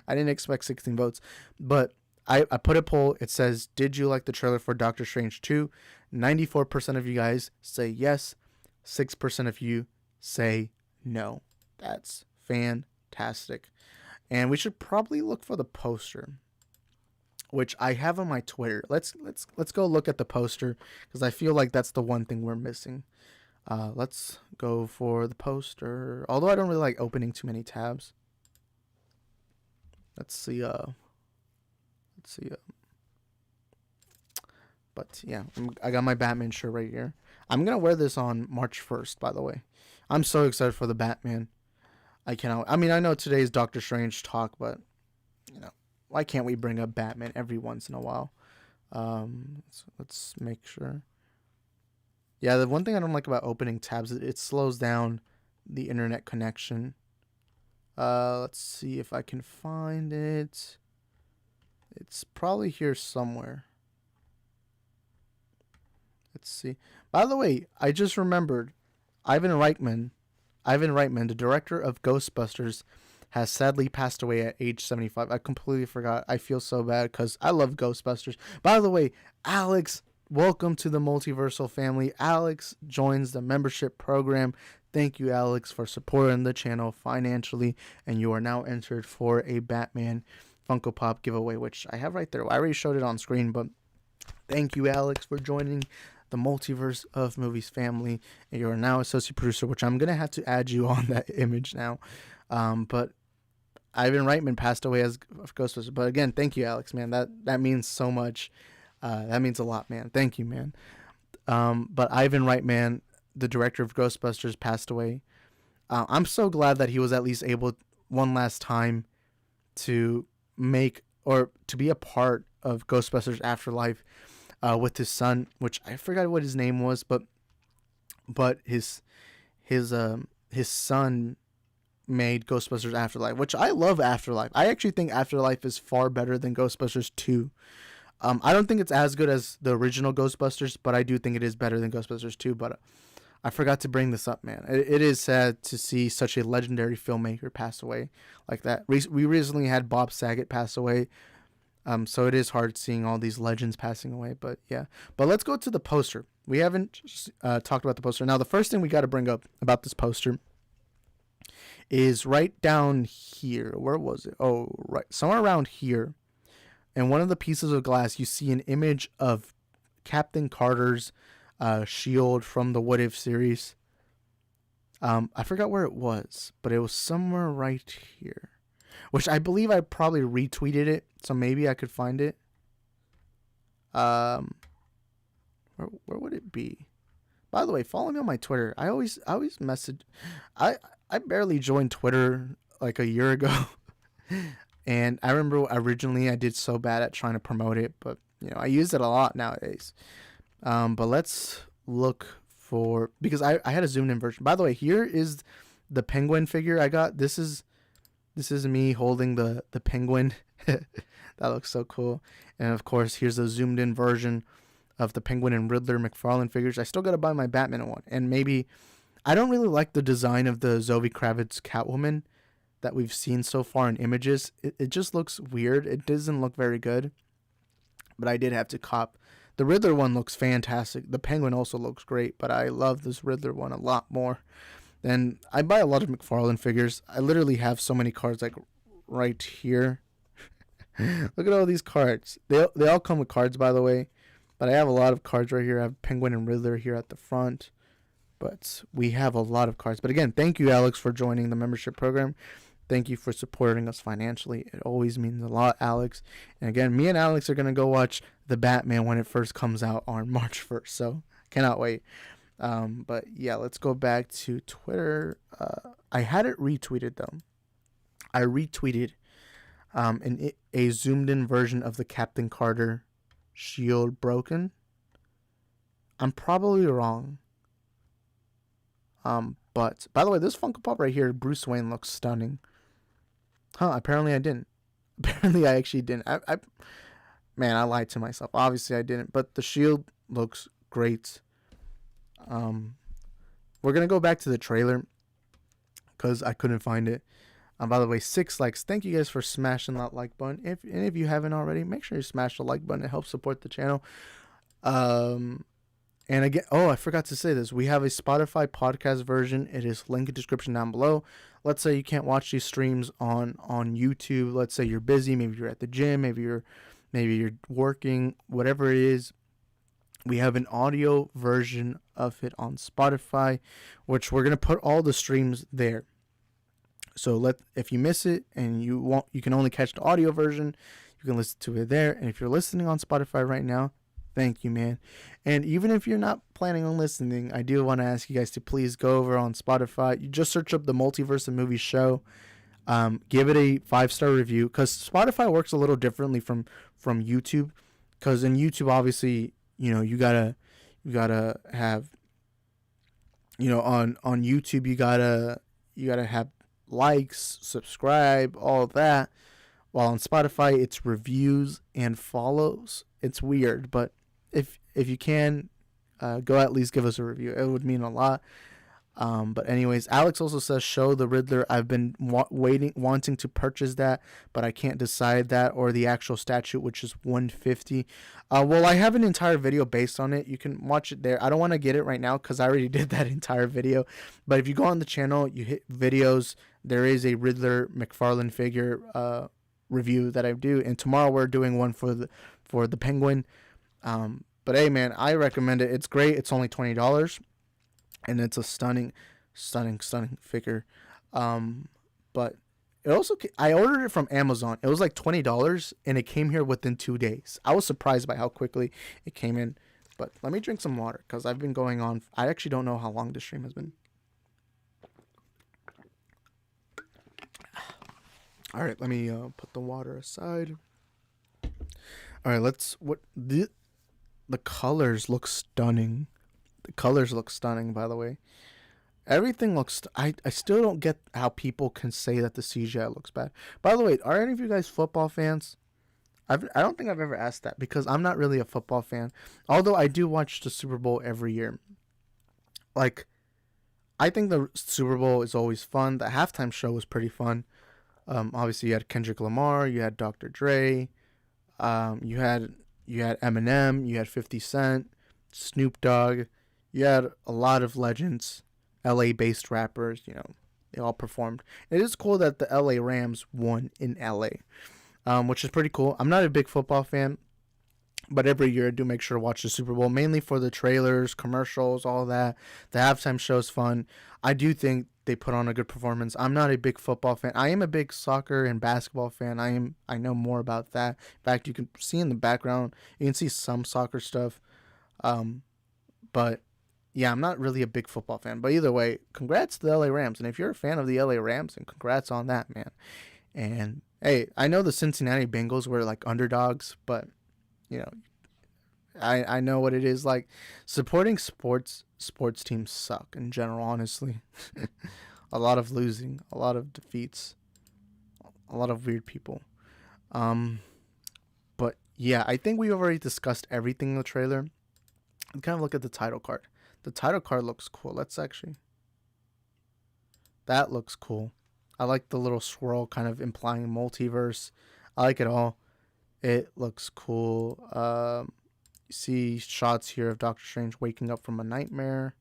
I didn't expect 16 votes, but I put a poll. It says, did you like the trailer for Doctor Strange 2? 94% of you guys say yes. 6% of you say no. That's fantastic. And we should probably look for the poster, which I have on my Twitter. Let's go look at the poster, because I feel like that's the one thing we're missing. Let's go for the poster. Although I don't really like opening too many tabs. Let's see. But yeah, I got my Batman shirt right here. I'm gonna wear this on March 1st, by the way. I'm so excited for the Batman. I cannot. I mean, I know today's Doctor Strange talk, but why can't we bring up Batman every once in a while? Let's make sure. Yeah, the one thing I don't like about opening tabs is it slows down the internet connection. Let's see if I can find it. It's probably here somewhere. Let's see. By the way, I just remembered Ivan Reitman, the director of Ghostbusters, has sadly passed away at age 75. I completely forgot. I feel so bad because I love Ghostbusters. By the way, Alex, welcome to the Multiversal family. Alex joins the membership program. Thank you, Alex, for supporting the channel financially, and you are now entered for a Batman Funko Pop giveaway, which I have right there. I already showed it on screen, but thank you, Alex, for joining the Multiverse of Movies family. And you're now associate producer, which I'm going to have to add you on that image now. But Ivan Reitman passed away as Ghostbusters. But again, thank you, Alex, man. That means so much. That means a lot, man. Thank you, man. But Ivan Reitman, the director of Ghostbusters, passed away. I'm so glad that he was at least able one last time to make or to be a part of Ghostbusters Afterlife with his son, which I forgot what his name was, but his son made Ghostbusters Afterlife, which I love Afterlife. I actually think Afterlife is far better than Ghostbusters 2. I don't think it's as good as the original Ghostbusters, but I do think it is better than Ghostbusters 2. But I forgot to bring this up, man. It is sad to see such a legendary filmmaker pass away like that. We recently had Bob Saget pass away. So it is hard seeing all these legends passing away, but yeah. But let's go to the poster. We haven't talked about the poster. Now, the first thing we got to bring up about this poster is right down here. Where was it? Oh, right. Somewhere around here. And one of the pieces of glass, you see an image of Captain Carter's shield from the What If series. I forgot where it was, but it was somewhere right here. Which I believe I probably retweeted it, so maybe I could find it. Where would it be? By the way, follow me on my Twitter. I always message. I barely joined Twitter like a year ago, and I remember originally I did so bad at trying to promote it, but I use it a lot nowadays. But let's look for, because I had a zoomed in version. By the way, here is the penguin figure I got. This is me holding the penguin. That looks so cool. And of course, here's the zoomed in version of the Penguin and Riddler McFarlane figures. I still got to buy my Batman one. And maybe, I don't really like the design of the Zoe Kravitz Catwoman that we've seen so far in images. It just looks weird. It doesn't look very good. But I did have to cop. The Riddler one looks fantastic. The Penguin also looks great. But I love this Riddler one a lot more. And I buy a lot of McFarlane figures. I literally have so many cards like right here. Look at all these cards. They all come with cards, by the way. But I have a lot of cards right here. I have Penguin and Riddler here at the front. But we have a lot of cards. But again, thank you, Alex, for joining the membership program. Thank you for supporting us financially. It always means a lot, Alex. And again, me and Alex are going to go watch The Batman when it first comes out on March 1st. So, cannot wait. But yeah, let's go back to Twitter. I had it retweeted, though. I retweeted a zoomed in version of the Captain Carter shield broken. I'm probably wrong. But by the way, this Funko Pop right here, Bruce Wayne, looks stunning. Apparently I didn't. Apparently I actually didn't. Man, I lied to myself. Obviously I didn't. But the shield looks great. We're gonna go back to the trailer because I couldn't find it. By the way, 6 likes. Thank you guys for smashing that like button. If you haven't already, make sure you smash the like button. It helps support the channel. And again, I forgot to say this. We have a Spotify podcast version. It is linked in the description down below. Let's say you can't watch these streams on YouTube. Let's say you're busy. Maybe you're at the gym. Maybe you're working. Whatever it is, we have an audio version of it on Spotify, which we're gonna put all the streams there. So if you miss it and you can only catch the audio version, you can listen to it there. And if you're listening on Spotify right now, thank you, man. And even if you're not planning on listening, I do want to ask you guys to please go over on Spotify. You just search up the Multiverse and Movie Show. Give it a 5-star review, because Spotify works a little differently from YouTube. Because in YouTube, obviously, you gotta have, on YouTube you gotta have likes, subscribe, all of that. While on Spotify, it's reviews and follows. It's weird, but if you can, go at least give us a review. It would mean a lot. But anyways, Alex also says, show the Riddler. I've been wanting to purchase that, but I can't decide that or the actual statue, which is $150. Well, I have an entire video based on it. You can watch it there. I don't want to get it right now because I already did that entire video. But if you go on the channel, you hit videos, there is a Riddler McFarlane figure review that I do, and tomorrow we're doing one for the Penguin. But hey, man, I recommend it. It's great. It's only $20. And it's a stunning figure. But it also, I ordered it from Amazon. It was like $20, and it came here within 2 days. I was surprised by how quickly it came in. But let me drink some water, because I've been going on. I actually don't know how long this stream has been. All right, let me put the water aside. All right, the colors look stunning. The colors look stunning, by the way. Everything looks... I still don't get how people can say that the CGI looks bad. By the way, are any of you guys football fans? I don't think I've ever asked that, because I'm not really a football fan. Although I do watch the Super Bowl every year. Like, I think the Super Bowl is always fun. The halftime show was pretty fun. Obviously you had Kendrick Lamar, you had Dr. Dre, you had Eminem, you had 50 Cent, Snoop Dogg. You had a lot of legends, LA based rappers, they all performed. It is cool that the LA Rams won in LA, which is pretty cool. I'm not a big football fan, but every year I do make sure to watch the Super Bowl, mainly for the trailers, commercials, all that. The halftime show is fun. I do think they put on a good performance. I'm not a big football fan. I am a big soccer and basketball fan. I know more about that. In fact, you can see in the background, you can see some soccer stuff. But yeah, I'm not really a big football fan. But either way, congrats to the LA Rams. And if you're a fan of the LA Rams, then congrats on that, man. And hey, I know the Cincinnati Bengals were like underdogs, but you know, I know what it is like. Supporting sports teams suck in general, honestly. A lot of losing, a lot of defeats, a lot of weird people. But yeah, I think we've already discussed everything in the trailer. Kind of look at the title card. The title card looks cool. That looks cool. I like the little swirl kind of implying multiverse. I like it all. It looks cool. You see shots here of Doctor Strange waking up from a nightmare.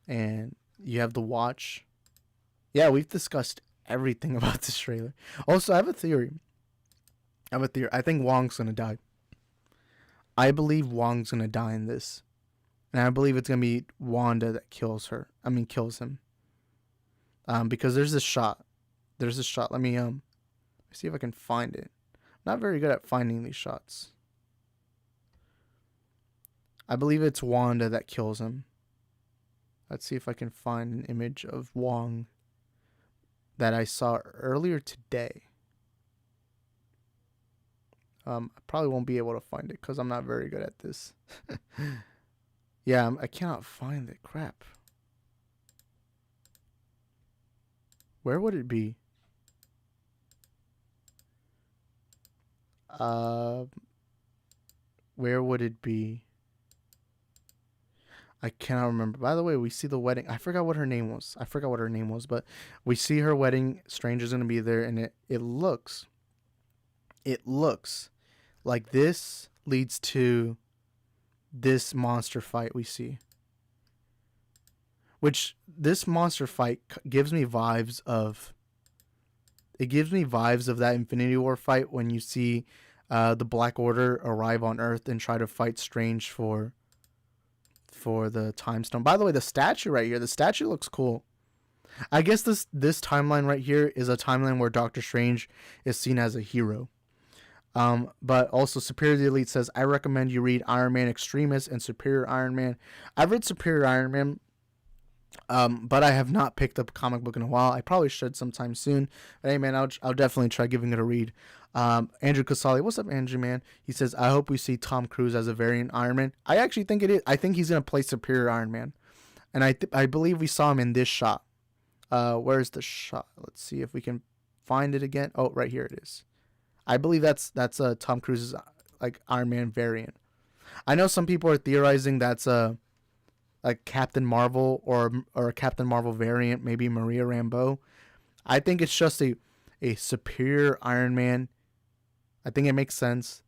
And you have the watch. Yeah, we've discussed everything about this trailer. Also, I have a theory. I think Wong's going to die. I believe Wong's going to die in this. And I believe it's going to be Wanda that kills him. Because there's this shot. Let me see if I can find it. I'm not very good at finding these shots. I believe it's Wanda that kills him. Let's see if I can find an image of Wong that I saw earlier today. I probably won't be able to find it because I'm not very good at this. Yeah, I cannot find it. Crap. Where would it be? Where would it be? I cannot remember. By the way, we see the wedding. I forgot what her name was. But we see her wedding. Strange is going to be there, and it looks like this leads to this monster fight we see. Which this monster fight gives me vibes of. It gives me vibes of that Infinity War fight when you see the Black Order arrive on Earth and try to fight Strange for the Time Stone. By the way, the statue right here, the statue looks cool. I guess this timeline right here is a timeline where Doctor Strange is seen as a hero. But also Superior the Elite says, I recommend you read Iron Man Extremis and Superior Iron Man. I've read Superior Iron Man, but I have not picked up a comic book in a while. I probably should sometime soon. But hey, man, I'll definitely try giving it a read. Andrew Casali, what's up, Andrew, man? He says, I hope we see Tom Cruise as a variant Iron Man. I actually think it is. I think he's going to play Superior Iron Man. And I believe we saw him in this shot. Where's the shot? Let's see if we can find it again. Oh, right here it is. I believe that's Tom Cruise's like Iron Man variant. I know some people are theorizing that's a Captain Marvel or a Captain Marvel variant, maybe Maria Rambeau. I think it's just a superior Iron Man. I think it makes sense.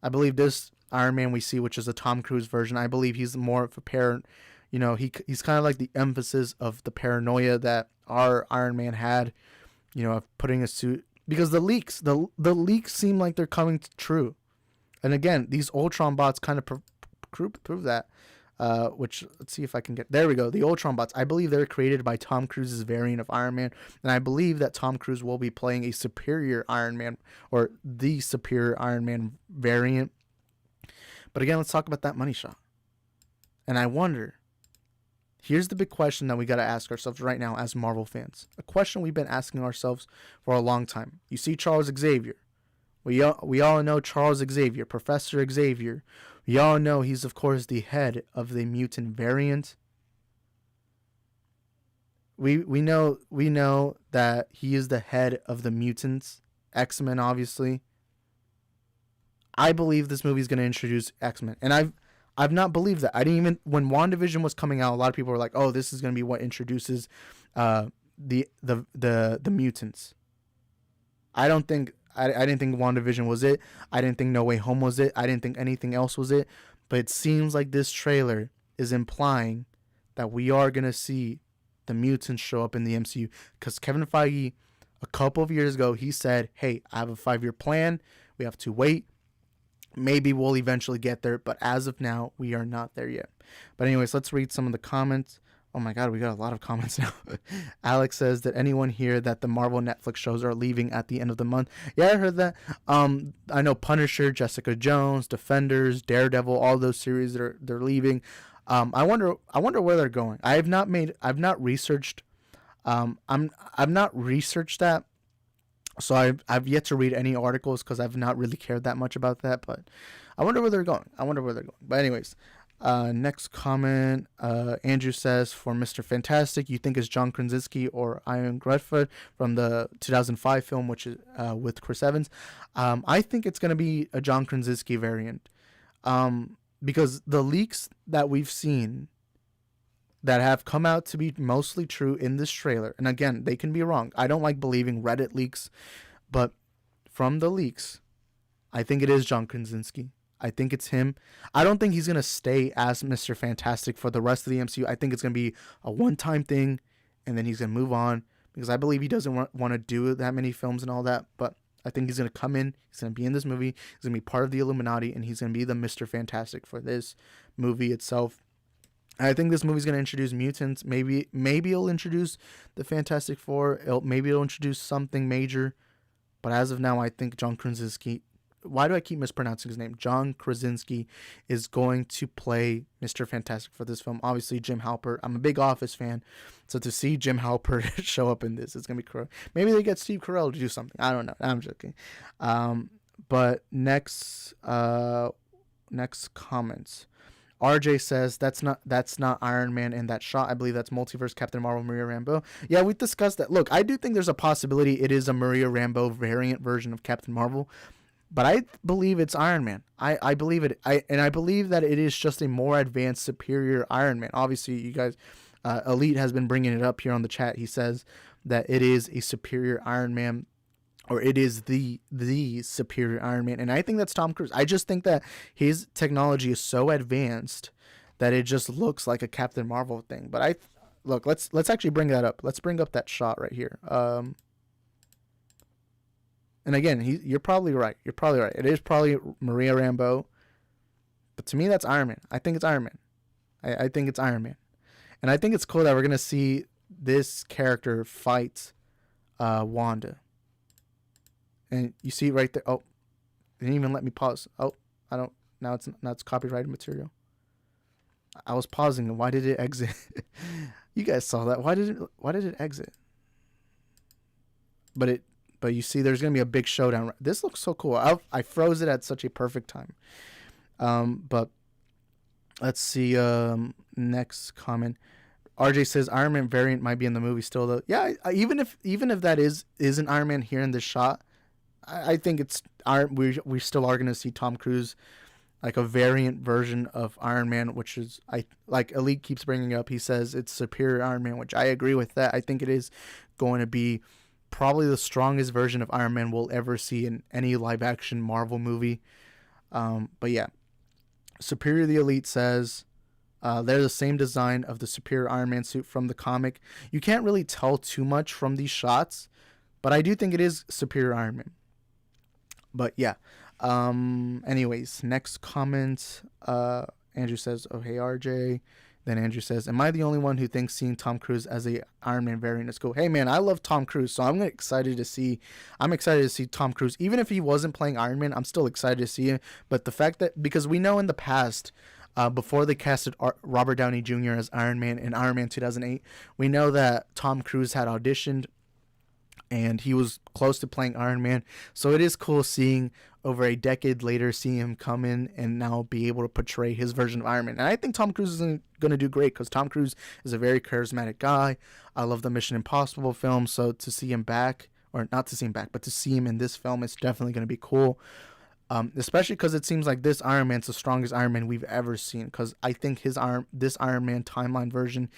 I believe this Iron Man we see, which is a Tom Cruise version, I believe he's more of a he's kind of like the emphasis of the paranoia that our Iron Man had, of putting a suit. Because the leaks seem like they're coming true. And again, these Ultron bots kind of prove that. Which, let's see if I can get... There we go. The Ultron bots. I believe they're created by Tom Cruise's variant of Iron Man. And I believe that Tom Cruise will be playing a superior Iron Man, or the superior Iron Man variant. But again, let's talk about that money shot. And I wonder... Here's the big question that we got to ask ourselves right now as Marvel fans. A question we've been asking ourselves for a long time. You see Charles Xavier. We all know Charles Xavier, Professor Xavier. We all know he's, of course, the head of the mutant variant. We know that he is the head of the mutants, X-Men, obviously. I believe this movie is going to introduce X-Men, and I've not believed that. I didn't even, when WandaVision was coming out, a lot of people were like, "Oh, this is gonna be what introduces the mutants." I don't think I didn't think WandaVision was it. I didn't think No Way Home was it. I didn't think anything else was it. But it seems like this trailer is implying that we are gonna see the mutants show up in the MCU, because Kevin Feige, a couple of years ago, he said, "Hey, I have a 5-year plan. We have to wait. Maybe we'll eventually get there, but as of now, we are not there yet." But anyways, let's read some of the comments. Oh my god, we got a lot of comments now. Alex says, "Did anyone hear that the Marvel Netflix shows are leaving at the end of the month?" Yeah, I heard that. I know Punisher, Jessica Jones, Defenders, Daredevil, all those series they're leaving. I wonder where they're going. I've not researched I've not researched that. So I've yet to read any articles because I've not really cared that much about that, but I wonder where they're going. But anyways, next comment, Andrew says, "For Mr. Fantastic, you think it's John Krasinski or Ian Redford from the 2005 film, which is with Chris Evans?" I think it's going to be a John Krasinski variant, because the leaks that we've seen that have come out to be mostly true in this trailer, and again, they can be wrong. I don't like believing Reddit leaks, but from the leaks, I think it is John Krasinski. I think it's him. I don't think he's going to stay as Mr. Fantastic for the rest of the MCU. I think it's going to be a one-time thing, and then he's going to move on, because I believe he doesn't want to do that many films and all that, but I think he's going to come in, he's going to be in this movie, he's going to be part of the Illuminati, and he's going to be the Mr. Fantastic for this movie itself. I think this movie's going to introduce mutants. Maybe it'll introduce the Fantastic Four. Maybe it'll introduce something major. But as of now, I think John Krasinski... Why do I keep mispronouncing his name? John Krasinski is going to play Mr. Fantastic for this film. Obviously, Jim Halpert. I'm a big Office fan. So to see Jim Halpert show up in this, it's going to be cool. Maybe they get Steve Carell to do something. I don't know. I'm joking. But next comments. RJ says, that's not Iron Man in that shot. I believe that's Multiverse Captain Marvel Maria Rambeau. Yeah, we discussed that. Look, I do think there's a possibility it is a Maria Rambeau variant version of Captain Marvel, but I believe it's Iron Man. I believe it. I believe that it is just a more advanced, superior Iron Man. Obviously, you guys, Elite has been bringing it up here on the chat. He says that it is a superior Iron Man, or it is the superior Iron Man. And I think that's Tom Cruise. I just think that his technology is so advanced that it just looks like a Captain Marvel thing. But let's actually bring that up. Let's bring up that shot right here. And again, you're probably right. It is probably Maria Rambeau. But to me, that's Iron Man. I think it's Iron Man. I think it's Iron Man. And I think it's cool that we're going to see this character fight Wanda. And you see right there. Oh, it didn't even let me pause. Oh, I don't. Now it's copyrighted material. I was pausing. Why did it exit? You guys saw that. Why did it exit? But you see, there's gonna be a big showdown. This looks so cool. I froze it at such a perfect time. But let's see. Next comment. RJ says Iron Man variant might be in the movie still though. Yeah, even if that isn't Iron Man here in this shot, I think we still are going to see Tom Cruise, like a variant version of Iron Man, which is, like Elite keeps bringing up. He says it's superior Iron Man, which I agree with that. I think it is going to be probably the strongest version of Iron Man we'll ever see in any live action Marvel movie. But yeah, Superior the Elite says they're the same design of the Superior Iron Man suit from the comic. You can't really tell too much from these shots, but I do think it is Superior Iron Man. But yeah, anyways, next comment, Andrew says, "Oh, hey, RJ." Then Andrew says, "Am I the only one who thinks seeing Tom Cruise as a Iron Man variant is cool?" Hey man, I love Tom Cruise, so I'm excited to see Tom Cruise. Even if he wasn't playing Iron Man, I'm still excited to see him. But the fact that, because we know in the past, before they casted Robert Downey Jr. as Iron Man in Iron Man 2008, we know that Tom Cruise had auditioned and he was close to playing Iron Man. So it is cool seeing, over a decade later, seeing him come in and now be able to portray his version of Iron Man. And I think Tom Cruise is going to do great, because Tom Cruise is a very charismatic guy. I love the Mission Impossible film, so to see him back, or not to see him back, but to see him in this film, it's definitely going to be cool. Especially because it seems like this Iron Man's the strongest Iron Man we've ever seen. Because I think this Iron Man timeline version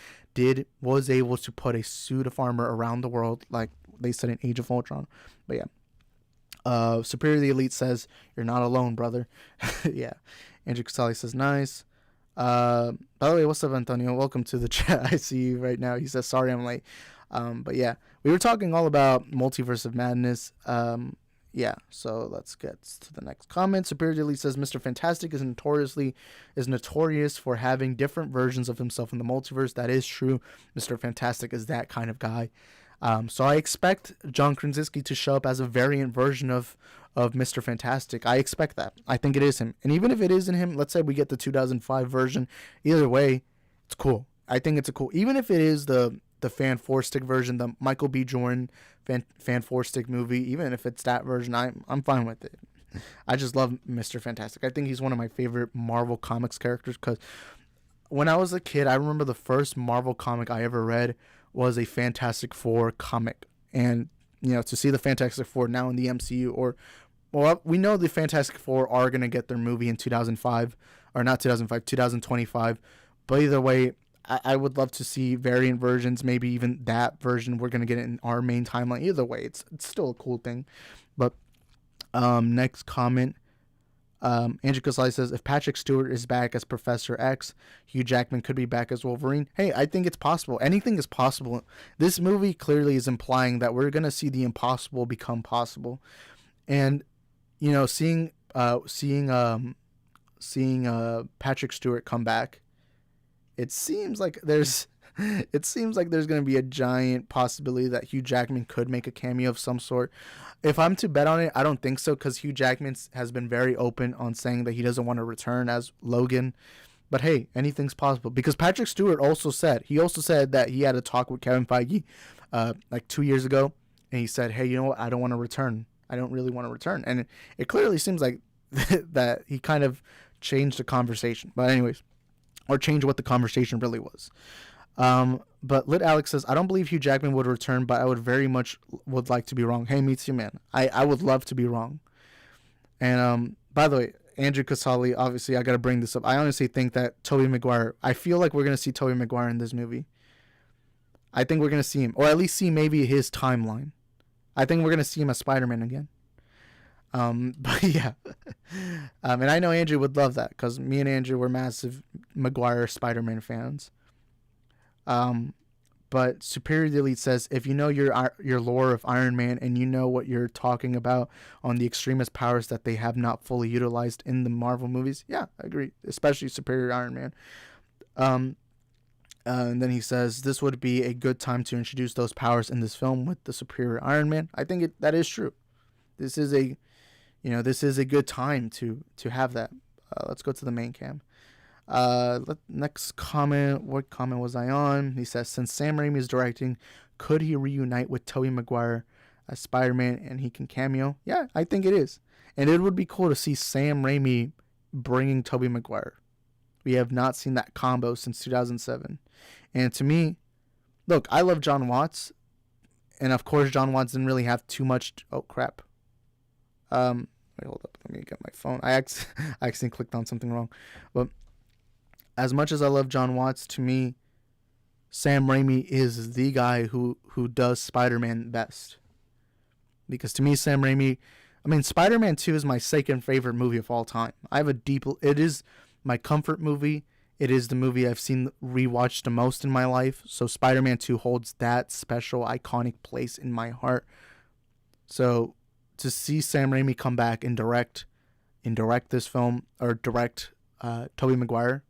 was able to put a suit of armor around the world, like they said in Age of Ultron. But yeah, Superior the Elite says, "You're not alone, brother." Yeah, Andrew Casali says, "Nice." By the way, what's up, Antonio? Welcome to the chat. I see you right now. He says, "Sorry, I'm late." But yeah, we were talking all about Multiverse of Madness. Yeah, so let's get to the next comment. Superior Elite says Mr. Fantastic is notorious for having different versions of himself in the multiverse. That is true. Mr. Fantastic is that kind of guy. So I expect John Krasinski to show up as a variant version of Mr. Fantastic. I expect that. I think it is him. And even if it isn't him, let's say we get the 2005 version. Either way, it's cool. I think it's a cool. Even if it is the Fan Four Stick version, the Michael B. Jordan Fan Four Stick movie, even if it's that version, I'm fine with it. I just love Mr. Fantastic. I think he's one of my favorite Marvel Comics characters because when I was a kid, I remember the first Marvel comic I ever read was a Fantastic Four comic. And, to see the Fantastic Four now in the MCU, we know the Fantastic Four are going to get their movie in 2025, or not 2005, 2025. But either way, I would love to see variant versions, maybe even that version we're going to get it in our main timeline. Either way, it's still a cool thing. But next comment, Andrew Casali says, if Patrick Stewart is back as Professor X, Hugh Jackman could be back as Wolverine. Hey, I think it's possible. Anything is possible. This movie clearly is implying that we're going to see the impossible become possible. And, seeing Patrick Stewart come back, it seems like there's going to be a giant possibility that Hugh Jackman could make a cameo of some sort. If I'm to bet on it, I don't think so, because Hugh Jackman has been very open on saying that he doesn't want to return as Logan. But hey, anything's possible, because Patrick Stewart also said that he had a talk with Kevin Feige like 2 years ago, and he said, hey, you know what, I don't want to return. I don't really want to return. And it clearly seems like that he kind of changed the conversation. But anyways, or change what the conversation really was. But Lit Alex says, I don't believe Hugh Jackman would return, but I would very much would like to be wrong. Hey, me too, man. I would love to be wrong. And by the way, Andrew Casali, obviously I got to bring this up. I honestly think that Tobey Maguire, I feel like we're going to see Tobey Maguire in this movie. I think we're going to see him, or at least see maybe his timeline. I think we're going to see him as Spider-Man again. But yeah, and I know Andrew would love that, because me and Andrew were massive Maguire Spider-Man fans. But Superior Elite says, if you know your lore of Iron Man and you know what you're talking about on the extremist powers that they have not fully utilized in the Marvel movies, yeah, I agree, especially Superior Iron Man. And then he says, this would be a good time to introduce those powers in this film with the Superior Iron Man. I think that is true. This is a good time to have that. Let's go to the main cam. Next comment. What comment was I on? He says, since Sam Raimi is directing, could he reunite with Tobey Maguire as Spider-Man and he can cameo? Yeah, I think it is. And it would be cool to see Sam Raimi bringing Tobey Maguire. We have not seen that combo since 2007. And to me, look, I love John Watts. And of course, John Watts didn't really have too much. Oh, crap. Wait, hold up. Let me get my phone. I accidentally clicked on something wrong. But as much as I love John Watts, to me, Sam Raimi is the guy who does Spider-Man best. Because to me, Sam Raimi, Spider-Man 2 is my second favorite movie of all time. It is my comfort movie. It is the movie I've seen rewatched the most in my life. So Spider-Man 2 holds that special, iconic place in my heart. So to see Sam Raimi come back and direct this film, or direct Tobey Maguire,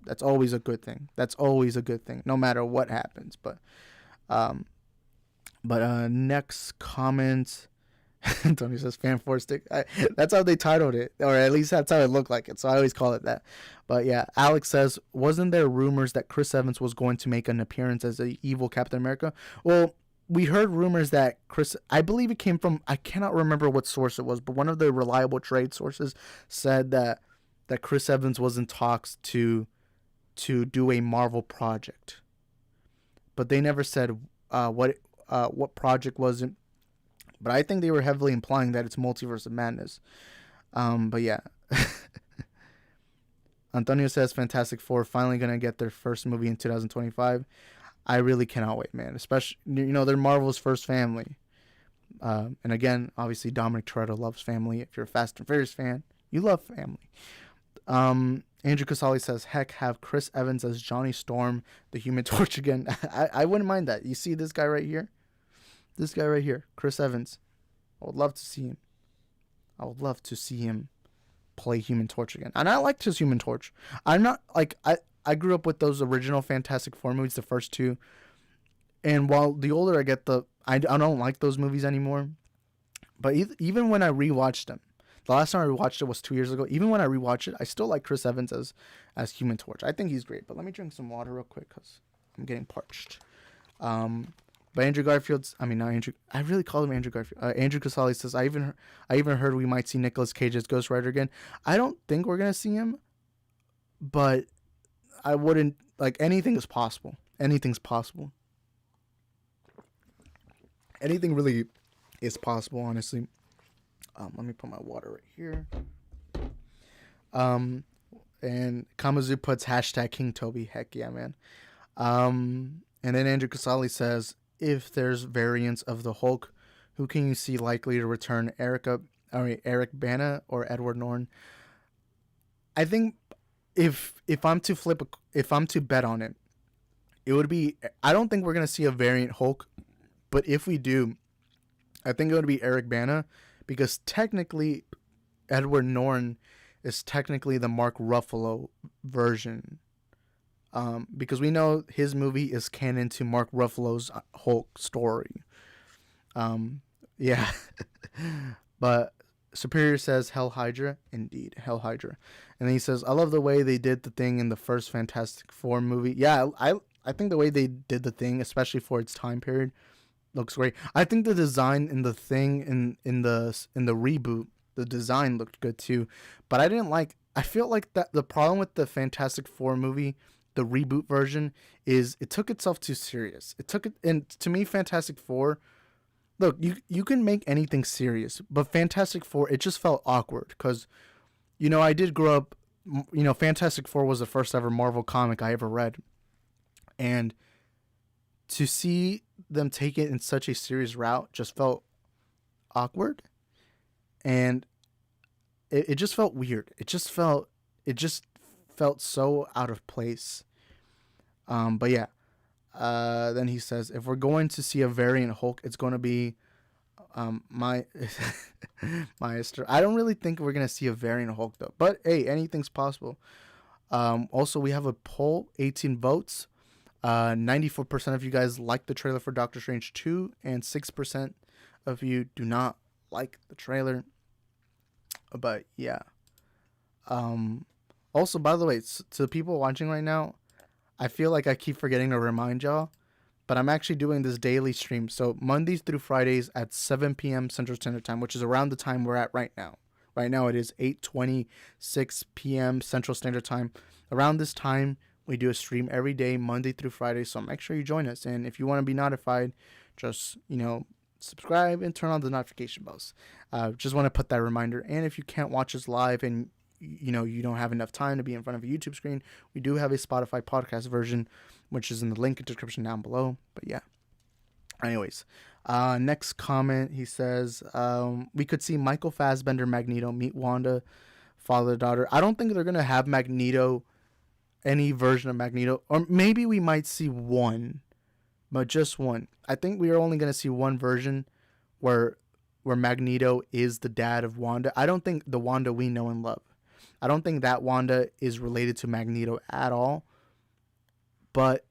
that's always a good thing. That's always a good thing, no matter what happens. But next comment, Tony says Fan Four Stick. That's how they titled it, or at least that's how it looked like it. So I always call it that. But yeah, Alex says, wasn't there rumors that Chris Evans was going to make an appearance as the evil Captain America? Well, we heard rumors that I believe it came from, I cannot remember what source it was, but one of the reliable trade sources said that Chris Evans was in talks to do a Marvel project, but they never said what project was it. But I think they were heavily implying that it's Multiverse of Madness. But yeah. Antonio says Fantastic Four finally gonna get their first movie in 2025. I really cannot wait, man. Especially, they're Marvel's first family. And again, obviously Dominic Toretto loves family. If you're a Fast and Furious fan, you love family. Andrew Casali says, heck, have Chris Evans as Johnny Storm, the Human Torch again. I wouldn't mind that. You see this guy right here? This guy right here, Chris Evans. I would love to see him. I would love to see him play Human Torch again. And I liked his Human Torch. I'm not, like, I grew up with those original Fantastic Four movies, the first two. And while the older I get, I don't like those movies anymore. But even when I rewatched them, the last time I rewatched it was 2 years ago. Even when I rewatched it, I still like Chris Evans as Human Torch. I think he's great. But let me drink some water real quick because I'm getting parched. But Andrew Garfield's, I mean, not Andrew, I really call him Andrew Garfield. Andrew Casali says, I even heard we might see Nicolas Cage as Ghost Rider again. I don't think we're going to see him, but I wouldn't, like, anything is possible. Anything's possible. Anything really is possible, honestly. Let me put my water right here. And Kamazu puts hashtag King Toby. Heck yeah, man. And then Andrew Casali says, if there's variants of the Hulk, who can you see likely to return? Eric Bana or Edward Norton? I think if I'm to bet on it, it would be, I don't think we're gonna see a variant Hulk, but if we do, I think it would be Eric Bana, because technically Edward Norton is technically the Mark Ruffalo version. Because we know his movie is canon to Mark Ruffalo's Hulk story. Yeah. But Superior says Hell Hydra. Indeed, Hell Hydra. And then he says, I love the way they did the Thing in the first Fantastic Four movie. Yeah, I think the way they did the Thing, especially for its time period, looks great. I think the design in the Thing in the reboot, the design looked good too. But I feel like that the problem with the Fantastic Four movie, the reboot version, is it took itself too serious. And to me, Fantastic Four, look, you can make anything serious, but Fantastic Four, it just felt awkward because, I did grow up, Fantastic Four was the first ever Marvel comic I ever read. And to see them take it in such a serious route just felt awkward. And it just felt weird. It just felt so out of place. But yeah. Then he says, if we're going to see a variant Hulk, it's going to be Maestro. I don't really think we're going to see a variant Hulk though. But hey, anything's possible. Also, we have a poll, 18 votes. 94% of you guys like the trailer for Doctor Strange 2, and 6% of you do not like the trailer. But yeah. Also, by the way, to the people watching right now, I feel like I keep forgetting to remind y'all, but I'm actually doing this daily stream. So Mondays through Fridays at 7 p.m. Central Standard Time, which is around the time we're at right now. Right now it is 8:26 p.m. Central Standard Time. Around this time, we do a stream every day, Monday through Friday. So make sure you join us. And if you want to be notified, just, subscribe and turn on the notification bells. Just want to put that reminder. And if you can't watch us live and you don't have enough time to be in front of a YouTube screen, we do have a Spotify podcast version, which is in the link in the description down below. But yeah. Anyways, next comment, he says, we could see Michael Fassbender Magneto meet Wanda, father-daughter. I don't think they're going to have Magneto, any version of Magneto. Or maybe we might see one, but just one. I think we are only going to see one version where Magneto is the dad of Wanda. I don't think the Wanda we know and love. I don't think that Wanda is related to Magneto at all. But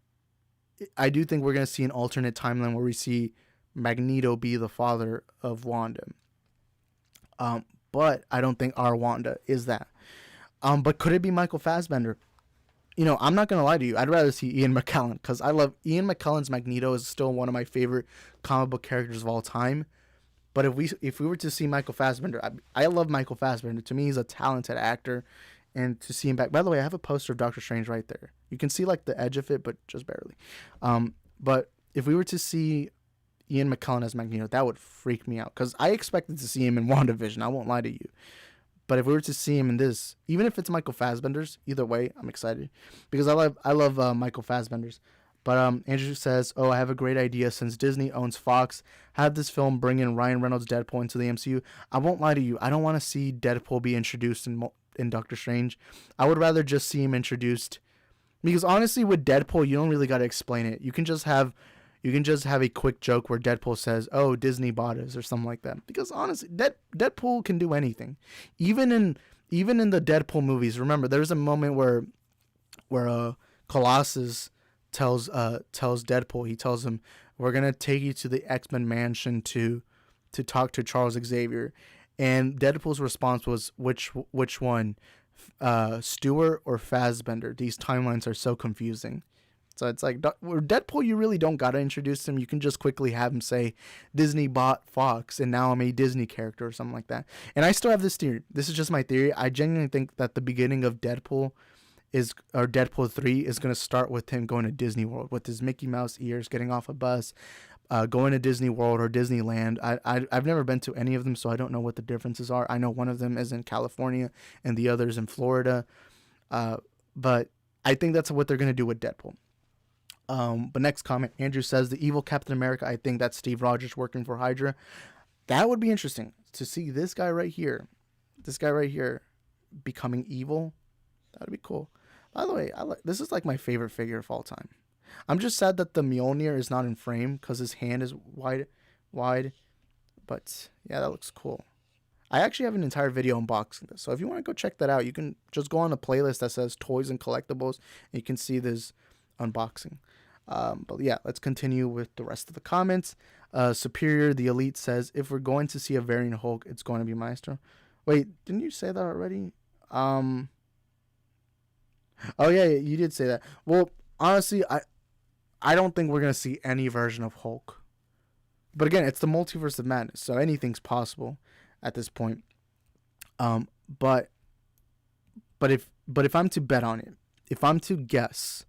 I do think we're going to see an alternate timeline where we see Magneto be the father of Wanda. But I don't think our Wanda is that. But could it be Michael Fassbender? I'm not going to lie to you. I'd rather see Ian McKellen, because I love Ian McKellen's Magneto is still one of my favorite comic book characters of all time. But if we were to see Michael Fassbender, I love Michael Fassbender. To me, he's a talented actor. And to see him back, by the way, I have a poster of Doctor Strange right there. You can see like the edge of it, but just barely. But if we were to see Ian McKellen as Magneto, that would freak me out, because I expected to see him in WandaVision. I won't lie to you. But if we were to see him in this, even if it's Michael Fassbender's, either way, I'm excited because I love Michael Fassbender's. But Andrew says, "Oh, I have a great idea. Since Disney owns Fox, have this film bring in Ryan Reynolds' Deadpool into the MCU." I won't lie to you. I don't want to see Deadpool be introduced in Doctor Strange. I would rather just see him introduced because honestly, with Deadpool, you don't really got to explain it. You can just have a quick joke where Deadpool says, "Oh, Disney bought us" or something like that. Because honestly, Deadpool can do anything. Even in the Deadpool movies, remember there's a moment where Colossus tells Deadpool, he tells him, "We're gonna take you to the X-Men mansion to talk to Charles Xavier," and Deadpool's response was, "Which one, Stewart or Fassbender? These timelines are so confusing." So it's like, Deadpool, you really don't gotta introduce him. You can just quickly have him say, "Disney bought Fox, and now I'm a Disney character," or something like that. And I still have this theory. This is just my theory. I genuinely think that the beginning of Deadpool or Deadpool 3 is going to start with him going to Disney World with his Mickey Mouse ears, getting off a bus, going to Disney World or Disneyland. I've never been to any of them, so I don't know what the differences are. I know one of them is in California and the other's in Florida. But I think that's what they're going to do with Deadpool. But next comment, Andrew says, "The evil Captain America, I think that's Steve Rogers working for Hydra." That would be interesting to see this guy right here becoming evil. That'd be cool. By the way, this is like my favorite figure of all time. I'm just sad that the Mjolnir is not in frame because his hand is wide. But yeah, that looks cool. I actually have an entire video unboxing this. So if you want to go check that out, you can just go on the playlist that says Toys and Collectibles. And you can see this unboxing. But yeah, let's continue with the rest of the comments. Superior, the Elite says, "If we're going to see a variant Hulk, it's going to be Maestro." Wait, didn't you say that already? Oh yeah, you did say that. Well, honestly, I don't think we're gonna see any version of Hulk. But again, it's the multiverse of madness, so anything's possible at this point. But if I'm to bet on it, if I'm to guess,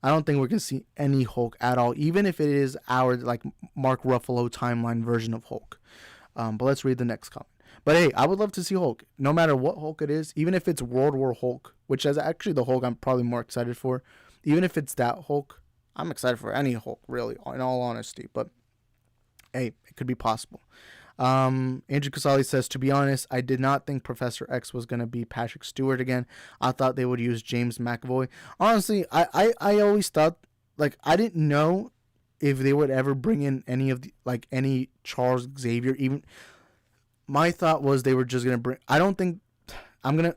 I don't think we're gonna see any Hulk at all, even if it is our like Mark Ruffalo timeline version of Hulk. But let's read the next comment. But hey, I would love to see Hulk, no matter what Hulk it is, even if it's World War Hulk, which is actually the Hulk I'm probably more excited for. Even if it's that Hulk, I'm excited for any Hulk, really, in all honesty. But hey, it could be possible. Andrew Casali says, "To be honest, I did not think Professor X was going to be Patrick Stewart again. I thought they would use James McAvoy." Honestly, I always thought, like, I didn't know if they would ever bring in any of the, like, any Charles Xavier, even. My thought was they were just going to bring... I don't think...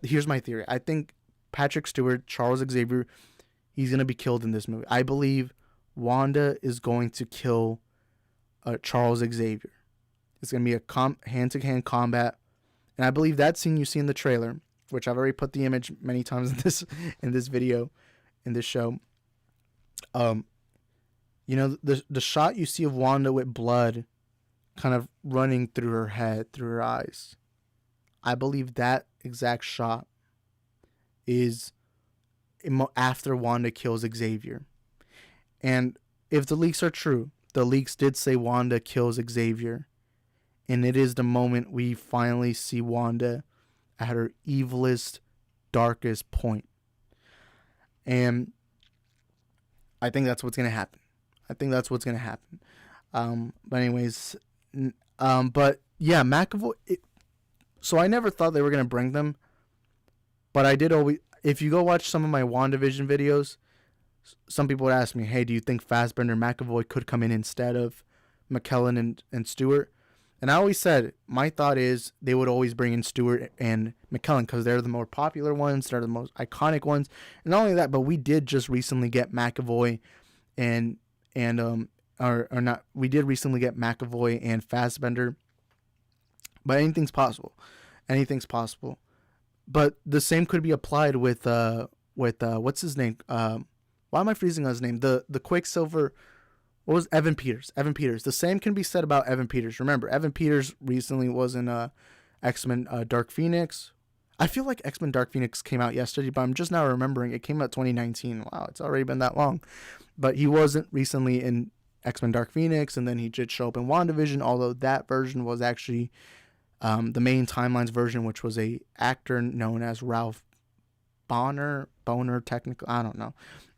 Here's my theory. I think Patrick Stewart, Charles Xavier, he's going to be killed in this movie. I believe Wanda is going to kill Charles Xavier. It's going to be a hand-to-hand combat. And I believe that scene you see in the trailer, which I've already put the image many times in this video, in this show. You know, the shot you see of Wanda with blood kind of running through her head, through her eyes. I believe that exact shot is after Wanda kills Xavier. And if the leaks are true, the leaks did say Wanda kills Xavier. And it is the moment we finally see Wanda at her evilest, darkest point. And I think that's what's going to happen. But anyways... but yeah, McAvoy. So I never thought they were gonna bring them, but I did always. If you go watch some of my WandaVision videos, some people would ask me, "Hey, do you think Fassbender and McAvoy could come in instead of McKellen and Stewart?" And I always said my thought is they would always bring in Stewart and McKellen because they're the more popular ones, they're the most iconic ones, and not only that, but we did just recently get McAvoy we did recently get McAvoy and Fassbender. But anything's possible. But the same could be applied with what's his name? Why am I freezing on his name? The Quicksilver. What was Evan Peters? The same can be said about Evan Peters. Remember, Evan Peters recently was in X-Men Dark Phoenix. I feel like X-Men Dark Phoenix came out yesterday, but I'm just now remembering it came out 2019. Wow, it's already been that long. But he wasn't recently in X-Men Dark Phoenix, and then he did show up in WandaVision, although that version was actually The main timelines version, which was a actor known as Ralph Boner, technically, I don't know.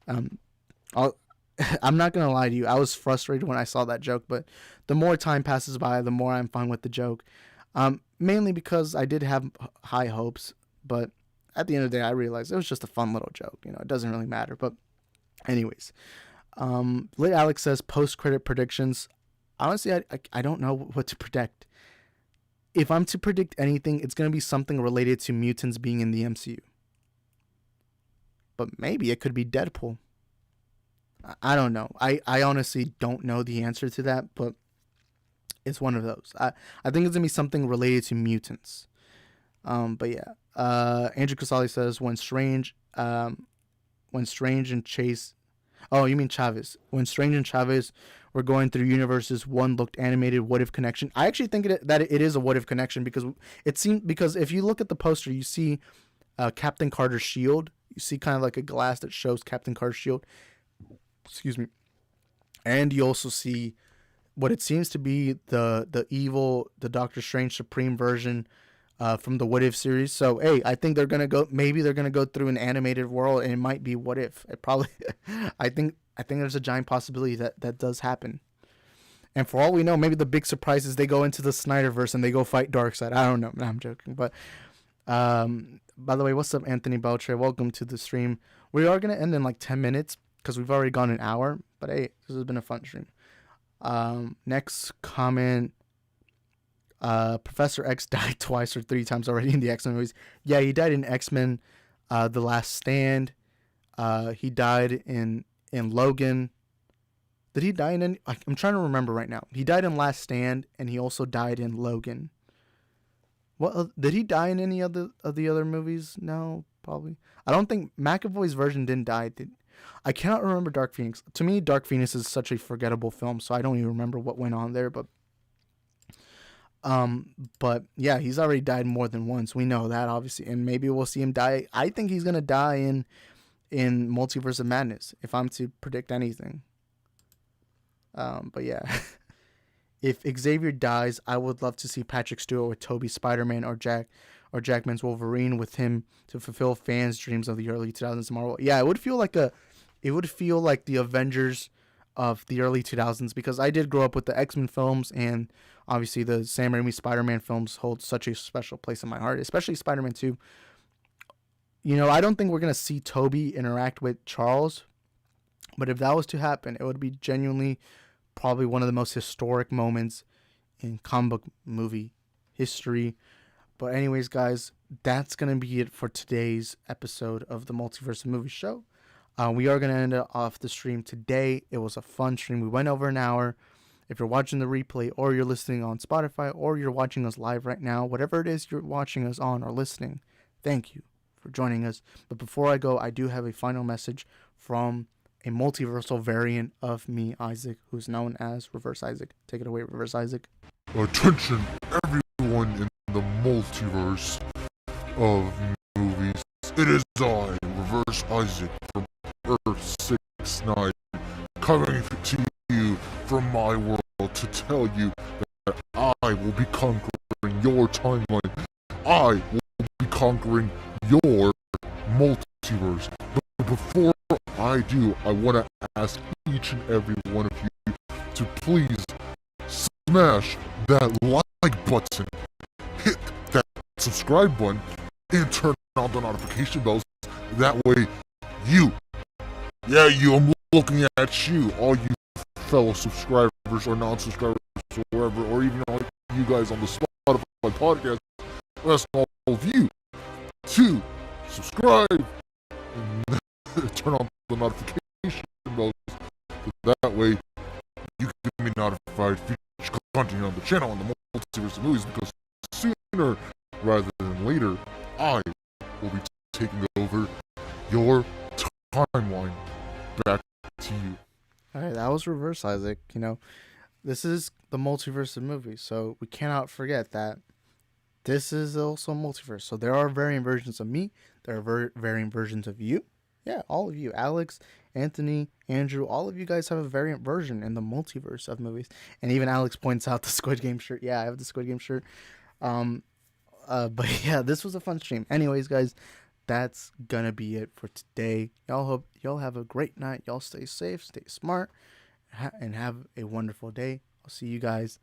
Um, I'll, I'm not gonna lie to you. I was frustrated when I saw that joke, but the more time passes by, the more I'm fine with the joke. Mainly because I did have high hopes, but at the end of the day, I realized it was just a fun little joke. It doesn't really matter. But anyways, Lit Alex says post-credit predictions. Honestly, I don't know what to predict. If I'm to predict anything, it's gonna be something related to mutants being in the MCU. But maybe it could be Deadpool. I don't know. I honestly don't know the answer to that, but it's one of those. I think it's gonna be something related to mutants. But yeah. Andrew Casali says when Strange and Chase. Oh, you mean Chavez? When Strange and Chavez were going through universes, one looked animated. What if connection? I actually think that it is a what if connection because if you look at the poster, you see Captain Carter's shield. You see kind of like a glass that shows Captain Carter's shield. Excuse me. And you also see what it seems to be the Doctor Strange Supreme version from the What If series. So, hey, I think maybe they're going to go through an animated world and it might be What If. It probably, I think there's a giant possibility that does happen. And for all we know, maybe the big surprise is they go into the Snyderverse and they go fight Darkseid. I don't know. No, I'm joking. But, by the way, what's up, Anthony Beltre? Welcome to the stream. We are going to end in like 10 minutes because we've already gone an hour. But hey, this has been a fun stream. Next comment. Professor X died twice or 3 times already in the X-Men movies. Yeah, he died in X-Men The Last Stand. He died in Logan. Did he die in any... I'm trying to remember right now. He died in Last Stand and he also died in Logan. What did he die in any of the other movies? No, probably. I don't think McAvoy's version didn't die. I cannot remember Dark Phoenix. To me, Dark Phoenix is such a forgettable film, so I don't even remember what went on there. But yeah, he's already died more than once. We know that, obviously, and maybe we'll see him die. I think he's gonna die in Multiverse of Madness, if I'm to predict anything. But yeah. If Xavier dies, I would love to see Patrick Stewart with Tobey Spider-Man or Jackman's Wolverine with him to fulfill fans' dreams of the early 2000s Marvel. Yeah, it would feel like the Avengers of the early 2000s because I did grow up with the X-Men films and obviously the Sam Raimi Spider-Man films hold such a special place in my heart, especially Spider-Man 2. I don't think we're going to see Tobey interact with Charles, but if that was to happen, it would be genuinely probably one of the most historic moments in comic book movie history. But anyways, guys, that's going to be it for today's episode of the Multiverse of Movies show. We are going to end off the stream today. It was a fun stream. We went over an hour. If you're watching the replay or you're listening on Spotify or you're watching us live right now, whatever it is you're watching us on or listening, thank you for joining us. But before I go, I do have a final message from a multiversal variant of me, Isaac, who's known as Reverse Isaac. Take it away, Reverse Isaac. Attention, everyone in the multiverse of movies. It is I, Reverse Isaac, from Earth 69, coming to you from my world to tell you that I will be conquering your timeline. I will be conquering your multiverse. But before I do, I want to ask each and every one of you to please smash that like button, hit that subscribe button, and turn on the notification bells. That way, I'm looking at you, all you fellow subscribers or non-subscribers or wherever, or even all you guys on the Spotify podcast, ask all of you to subscribe and turn on the notification bells. So that way, you can be notified future content on the channel on the Multiverse of Movies, because sooner rather than later, I will be taking over your timeline. Back to you. Alright, that was Reverse Isaac. This is the Multiverse of Movies, so we cannot forget that this is also a multiverse. So there are varying versions of me, there are varying versions of you. Yeah, all of you. Alex, Anthony, Andrew, all of you guys have a variant version in the multiverse of movies. And even Alex points out the Squid Game shirt. Yeah, I have the Squid Game shirt. But yeah, this was a fun stream. Anyways, guys, that's gonna be it for today. Y'all hope y'all have a great night. Y'all stay safe, stay smart, and have a wonderful day. I'll see you guys